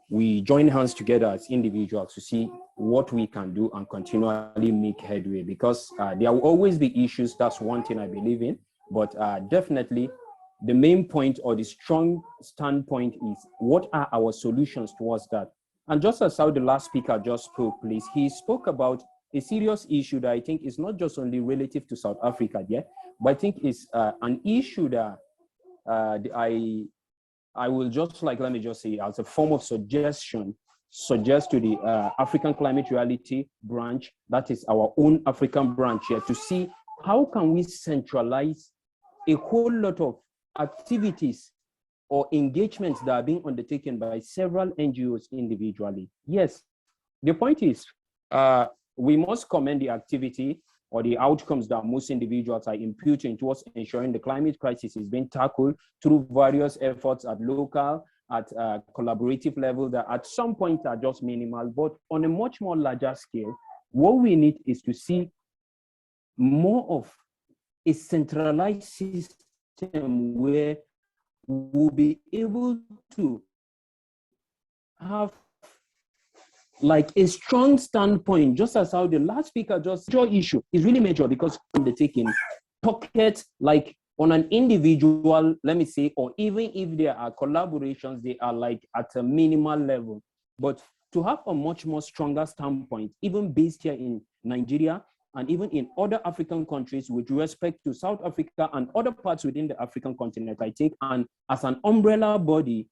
we join hands together as individuals to see what we can do and continually make headway, because there will always be issues. That's one thing I believe in, but definitely the main point or the strong standpoint is what are our solutions towards that. And just as how the last speaker just spoke, please, he spoke about a serious issue that I think is not just only relative to South Africa, yeah, but I think it's an issue that I will just let me just say as a form of suggestion, suggest to the African Climate Reality branch, that is our own African branch here, to see how can we centralize a whole lot of activities or engagements that are being undertaken by several NGOs individually. Yes, the point is we must commend the activity or the outcomes that most individuals are imputing towards ensuring the climate crisis is being tackled through various efforts at local, at collaborative level that at some point are just minimal, but on a much more larger scale, what we need is to see more of a centralized system where we'll be able to have like a strong standpoint, just as how the last speaker just, your issue is really major because undertaking pockets like on an individual, let me say, or even if there are collaborations, they are like at a minimal level. But to have a much more stronger standpoint, even based here in Nigeria and even in other African countries with respect to South Africa and other parts within the African continent, I take, and as an umbrella body,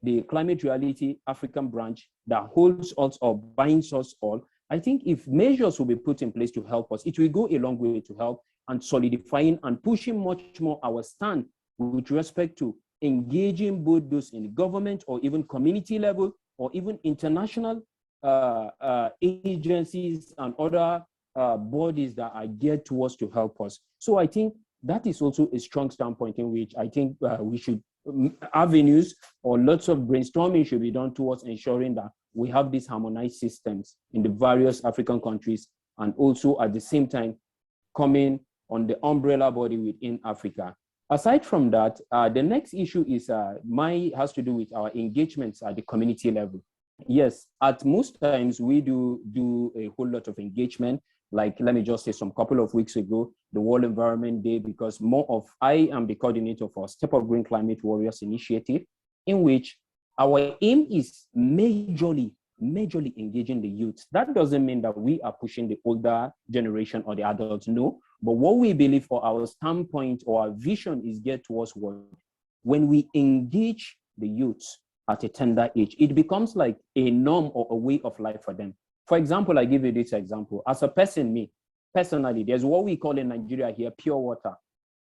the Climate Reality African branch that holds us or binds us all, I think if measures will be put in place to help us, it will go a long way to help and solidifying and pushing much more our stand with respect to engaging both those in the government or even community level or even international agencies and other bodies that are geared towards to help us. So I think that is also a strong standpoint in which I think we should avenues or lots of brainstorming should be done towards ensuring that we have these harmonized systems in the various African countries and also at the same time coming on the umbrella body within Africa. Aside from that, the next issue is has to do with our engagements at the community level. Yes, at most times we do a whole lot of engagement. Like, let me just say some couple of weeks ago, the World Environment Day, because I am the coordinator for Step Up Green Climate Warriors initiative, in which our aim is majorly engaging the youth. That doesn't mean that we are pushing the older generation or the adults, no. But what we believe for our standpoint or our vision is geared towards what? When we engage the youth at a tender age, it becomes like a norm or a way of life for them. For example, I give you this example. As a person, me, personally, there's what we call in Nigeria here, pure water.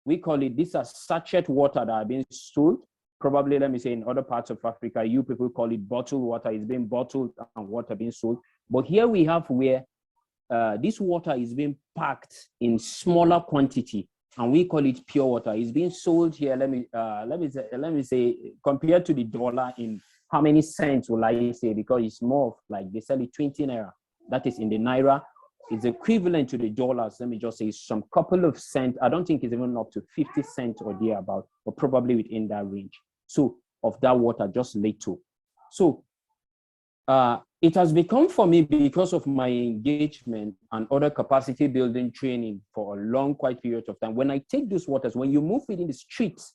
We call it, these are sachet water that are being sold. Probably, let me say, in other parts of Africa, you people call it bottled water. It's being bottled and water being sold. But here we have where this water is being packed in smaller quantity, and we call it pure water. It's being sold here. Let me say, compared to the dollar, in how many cents will I say? Because it's more of like they sell it 20 naira. That is in the naira. It's equivalent to the dollars. Let me just say some couple of cents. I don't think it's even up to 50 cents or thereabout, but probably within that range. So of that water, just little. So it has become for me, because of my engagement and other capacity building training for a long, quite period of time. When I take those waters, when you move within the streets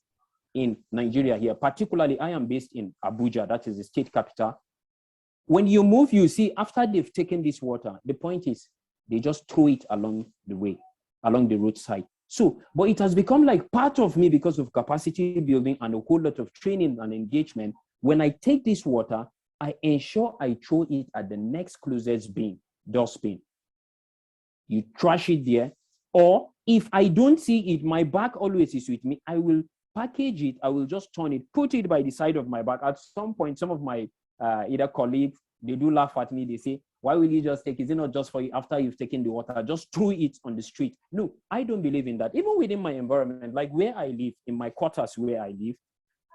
in Nigeria here, particularly I am based in Abuja, that is the state capital. When you move, you see after they've taken this water, the point is they just throw it along the way, along the roadside. So, but it has become like part of me because of capacity building and a whole lot of training and engagement. When I take this water, I ensure I throw it at the next closest bin, dustbin. You trash it there. Or if I don't see it, my bag always is with me. I will package it. I will just turn it, put it by the side of my bag. At some point, some of my either colleagues, they do laugh at me. They say, why will you just take it? Is it not just for you after you've taken the water? Just throw it on the street. No, I don't believe in that. Even within my environment, like where I live, in my quarters where I live,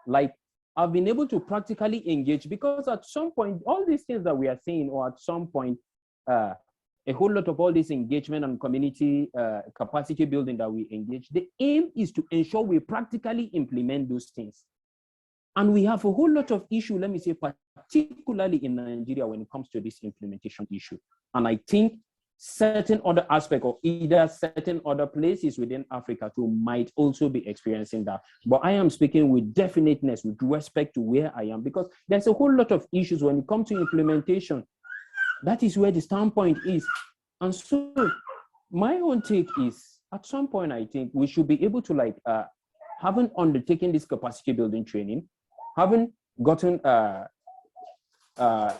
like I've been able to practically engage, because at some point, all these things that we are saying, or at some point, a whole lot of all this engagement and community capacity building that we engage, the aim is to ensure we practically implement those things. And we have a whole lot of issue, let me say, particularly in Nigeria when it comes to this implementation issue. And I think certain other aspects or either certain other places within Africa too might also be experiencing that. But I am speaking with definiteness with respect to where I am, because there's a whole lot of issues when it comes to implementation. That is where the standpoint is. And so my own take is, at some point, I think we should be able to, like, having undertaken this capacity building training, having gotten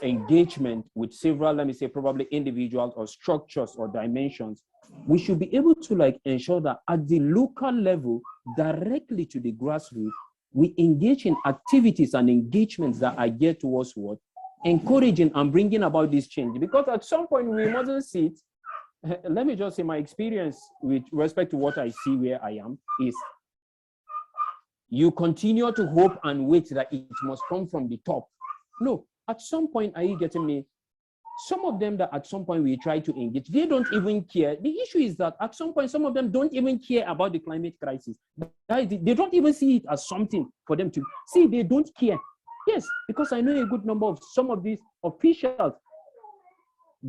engagement with several, let me say, probably individuals or structures or dimensions, we should be able to, like, ensure that at the local level, directly to the grassroots, we engage in activities and engagements that are geared towards what? Encouraging and bringing about this change. Because at some point we mustn't sit. Let me just say my experience with respect to what I see where I am is, you continue to hope and wait that it must come from the top. No, at some point, are you getting me? Some of them that at some point we try to engage, they don't even care. The issue is that at some point, some of them don't even care about the climate crisis. They don't even see it as something for them to see. They don't care. Yes, because I know a good number of some of these officials,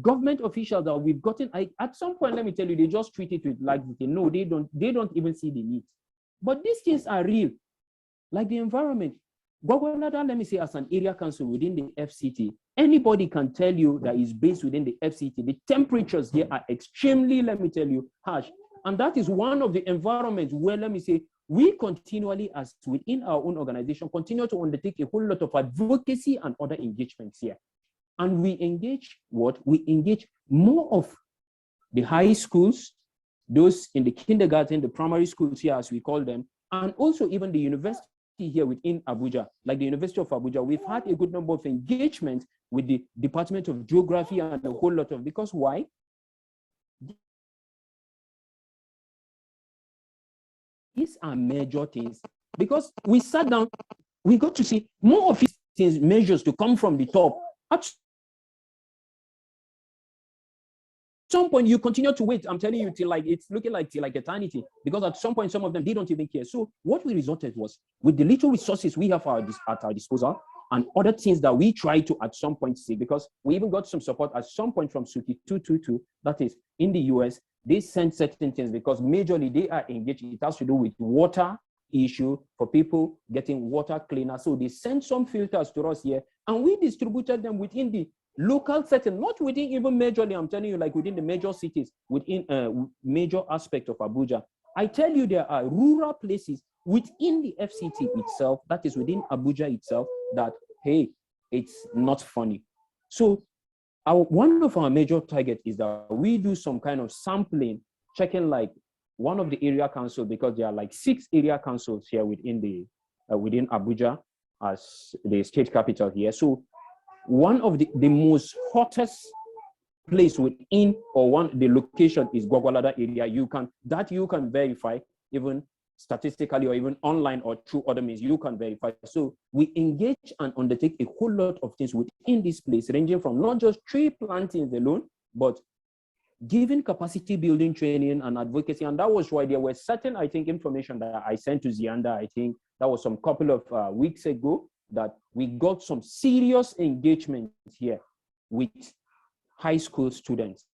government officials that we've gotten, at some point, let me tell you, they just treat it with like, no, they don't even see the need. But these things are real, like the environment. Gwagwalada, let me say, as an area council within the FCT, anybody can tell you that is based within the FCT. The temperatures here are extremely, let me tell you, harsh. And that is one of the environments where, let me say, we continually, as within our own organization, continue to undertake a whole lot of advocacy and other engagements here. And we engage what? We engage more of the high schools, those in the kindergarten, the primary schools here, as we call them, and also even the university here within Abuja, like the University of Abuja. We've had a good number of engagements with the Department of Geography and a whole lot of, because why? These are major things, because we sat down, we got to see more of these things, measures to come from the top. At some point, you continue to wait. I'm telling you, till like it's looking like till like eternity, because at some point, some of them, they don't even care. So what we resorted was, with the little resources we have at our disposal and other things that we try to at some point see, because we even got some support at some point from Suki 222, that is in the US. They send certain things because majorly they are engaged. It has to do with water issue for people getting water cleaner. So they send some filters to us here, and we distributed them within the local setting, not within even majorly, I'm telling you, like within the major cities, within major aspect of Abuja. I tell you, there are rural places within the FCT itself, that is within Abuja itself, that, hey, it's not funny. So one of our major targets is that we do some kind of sampling, checking like one of the area councils, because there are like 6 area councils here within the within Abuja as the state capital here. So one of the most hottest place within, or the location is Gwagwalada area. You can verify even statistically or even online or through other means, you can verify. So we engage and undertake a whole lot of things within this place, ranging from not just tree plantings alone, but giving capacity building training and advocacy. And that was why there were certain, I think, information that I sent to Zianda, I think that was some couple of weeks ago, that we got some serious engagement here with high school students.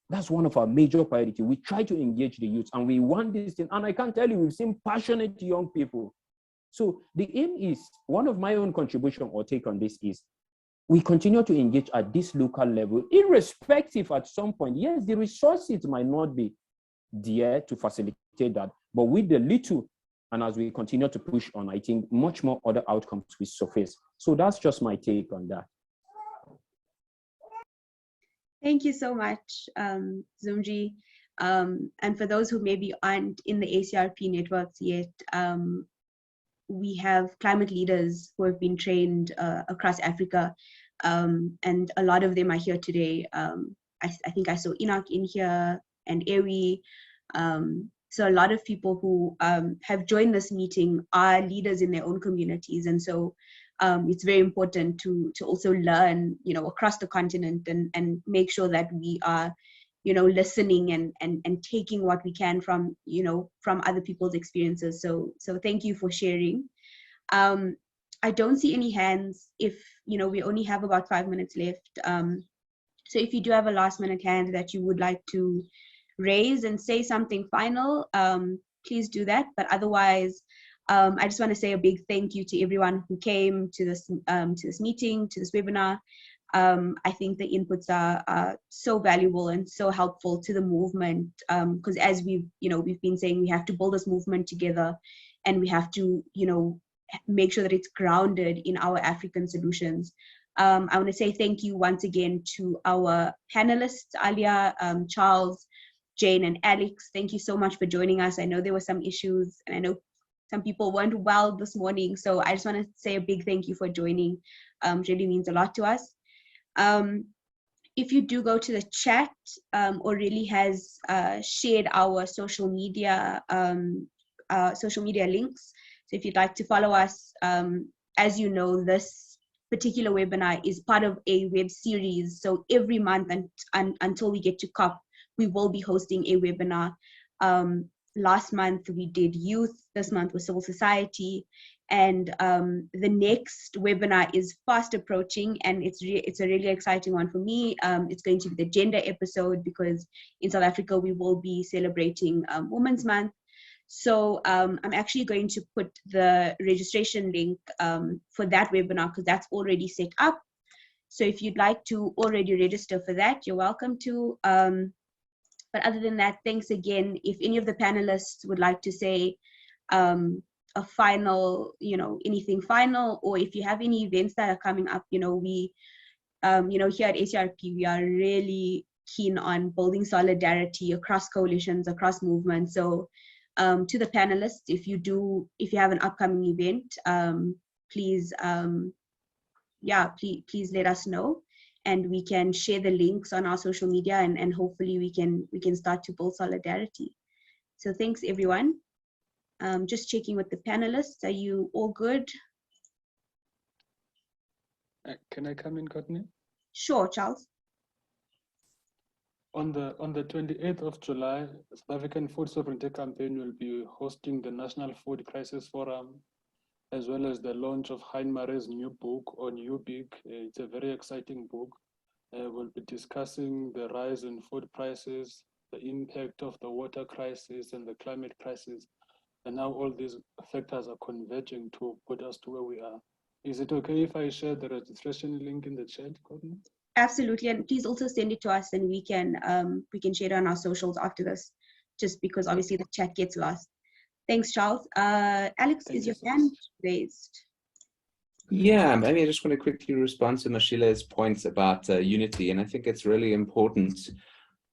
That's one of our major priorities. We try to engage the youth, and we want this thing. And I can tell you, we've seen passionate young people. So the aim is, one of my own contribution or take on this is, we continue to engage at this local level, irrespective at some point. Yes, the resources might not be there to facilitate that, but with the little, and as we continue to push on, I think much more other outcomes will surface. So that's just my take on that. Thank you so much, Zumji. And for those who maybe aren't in the ACRP networks yet, we have climate leaders who have been trained across Africa, and a lot of them are here today. I think I saw Enoch in here and Ewi. So a lot of people who have joined this meeting are leaders in their own communities. And so it's very important to also learn, across the continent, and make sure that we are, listening and taking what we can from, from other people's experiences. So thank you for sharing. I don't see any hands. If, we only have about 5 minutes left. So if you do have a last minute hand that you would like to raise and say something final, please do that. But otherwise, I just want to say a big thank you to everyone who came to this meeting, to this webinar. I think the inputs are so valuable and so helpful to the movement, because as we've been saying, we have to build this movement together, and we have to make sure that it's grounded in our African solutions. I want to say thank you once again to our panelists, Alia, Charles, Jane, and Alex. Thank you so much for joining us. I know there were some issues, and I know some people weren't well this morning. So I just want to say a big thank you for joining. Really means a lot to us. If you do go to the chat, Aurelie has shared our social media links. So if you'd like to follow us, as you know, this particular webinar is part of a web series. So every month until we get to COP, we will be hosting a webinar. Last month we did youth, this month was civil society, And the next webinar is fast approaching, and it's a really exciting one for me. It's going to be the gender episode, because in South Africa we will be celebrating Women's Month. So I'm actually going to put the registration link for that webinar, because that's already set up. So if you'd like to already register for that, you're welcome to. But other than that, thanks again. If any of the panelists would like to say a final, anything final, or if you have any events that are coming up, we, here at ACRP, we are really keen on building solidarity across coalitions, across movements. So to the panelists, if you have an upcoming event, please let us know, and we can share the links on our social media, and hopefully we can start to build solidarity. So thanks everyone. Just checking with the panelists. Are you all good? Can I come in, Courtney? Sure, Charles. On the 28th of July, South African Food Sovereignty Campaign will be hosting the National Food Crisis Forum, as well as the launch of Hein Marais' new book on UBIG. It's a very exciting book. We'll be discussing the rise in food prices, the impact of the water crisis and the climate crisis, and how all these factors are converging to put us to where we are. Is it okay if I share the registration link in the chat, Courtney? Absolutely, and please also send it to us, and we can share it on our socials after this, just because obviously the chat gets lost. Thanks, Charles. Alex, is your hand raised? Yeah, I mean, I just want to quickly respond to Mashila's points about unity, and I think it's really important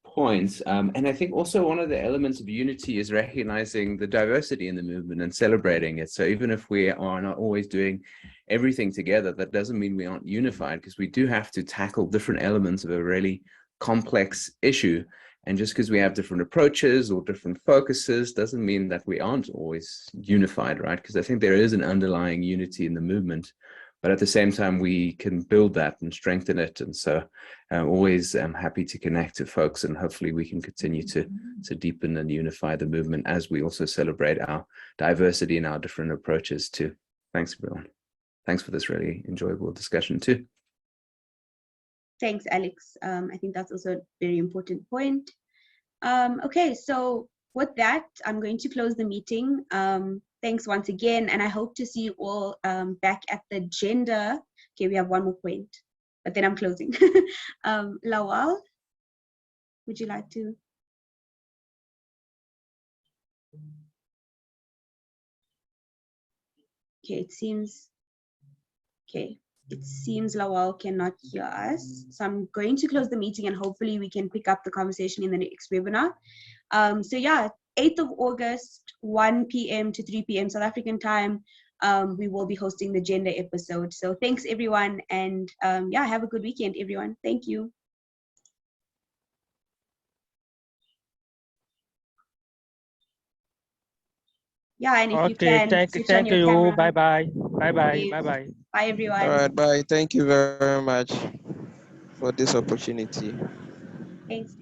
point. And I think also one of the elements of unity is recognizing the diversity in the movement and celebrating it. So even if we are not always doing everything together, that doesn't mean we aren't unified, because we do have to tackle different elements of a really complex issue. And just because we have different approaches or different focuses doesn't mean that we aren't always unified, right? Because I think there is an underlying unity in the movement, but at the same time, we can build that and strengthen it. And so I'm always happy to connect to folks, and hopefully we can continue to deepen and unify the movement as we also celebrate our diversity and our different approaches too. Thanks, everyone. Thanks for this really enjoyable discussion too. Thanks, Alex. I think that's also a very important point. Okay, so with that, I'm going to close the meeting. Thanks once again, and I hope to see you all back at the gender. Okay, we have one more point, but then I'm closing. Lawal, would you like to? Okay, it seems Lawal cannot hear us. So I'm going to close the meeting, and hopefully we can pick up the conversation in the next webinar. So yeah, 8th of August, 1 p.m. to 3 p.m. South African time, we will be hosting the gender episode. So thanks everyone, and yeah, have a good weekend everyone. Thank you. Yeah, and if you can, switch on your camera. Bye-bye. Bye-bye. Yes. Bye-bye. Bye everyone. All right, bye. Thank you very much for this opportunity. Thanks.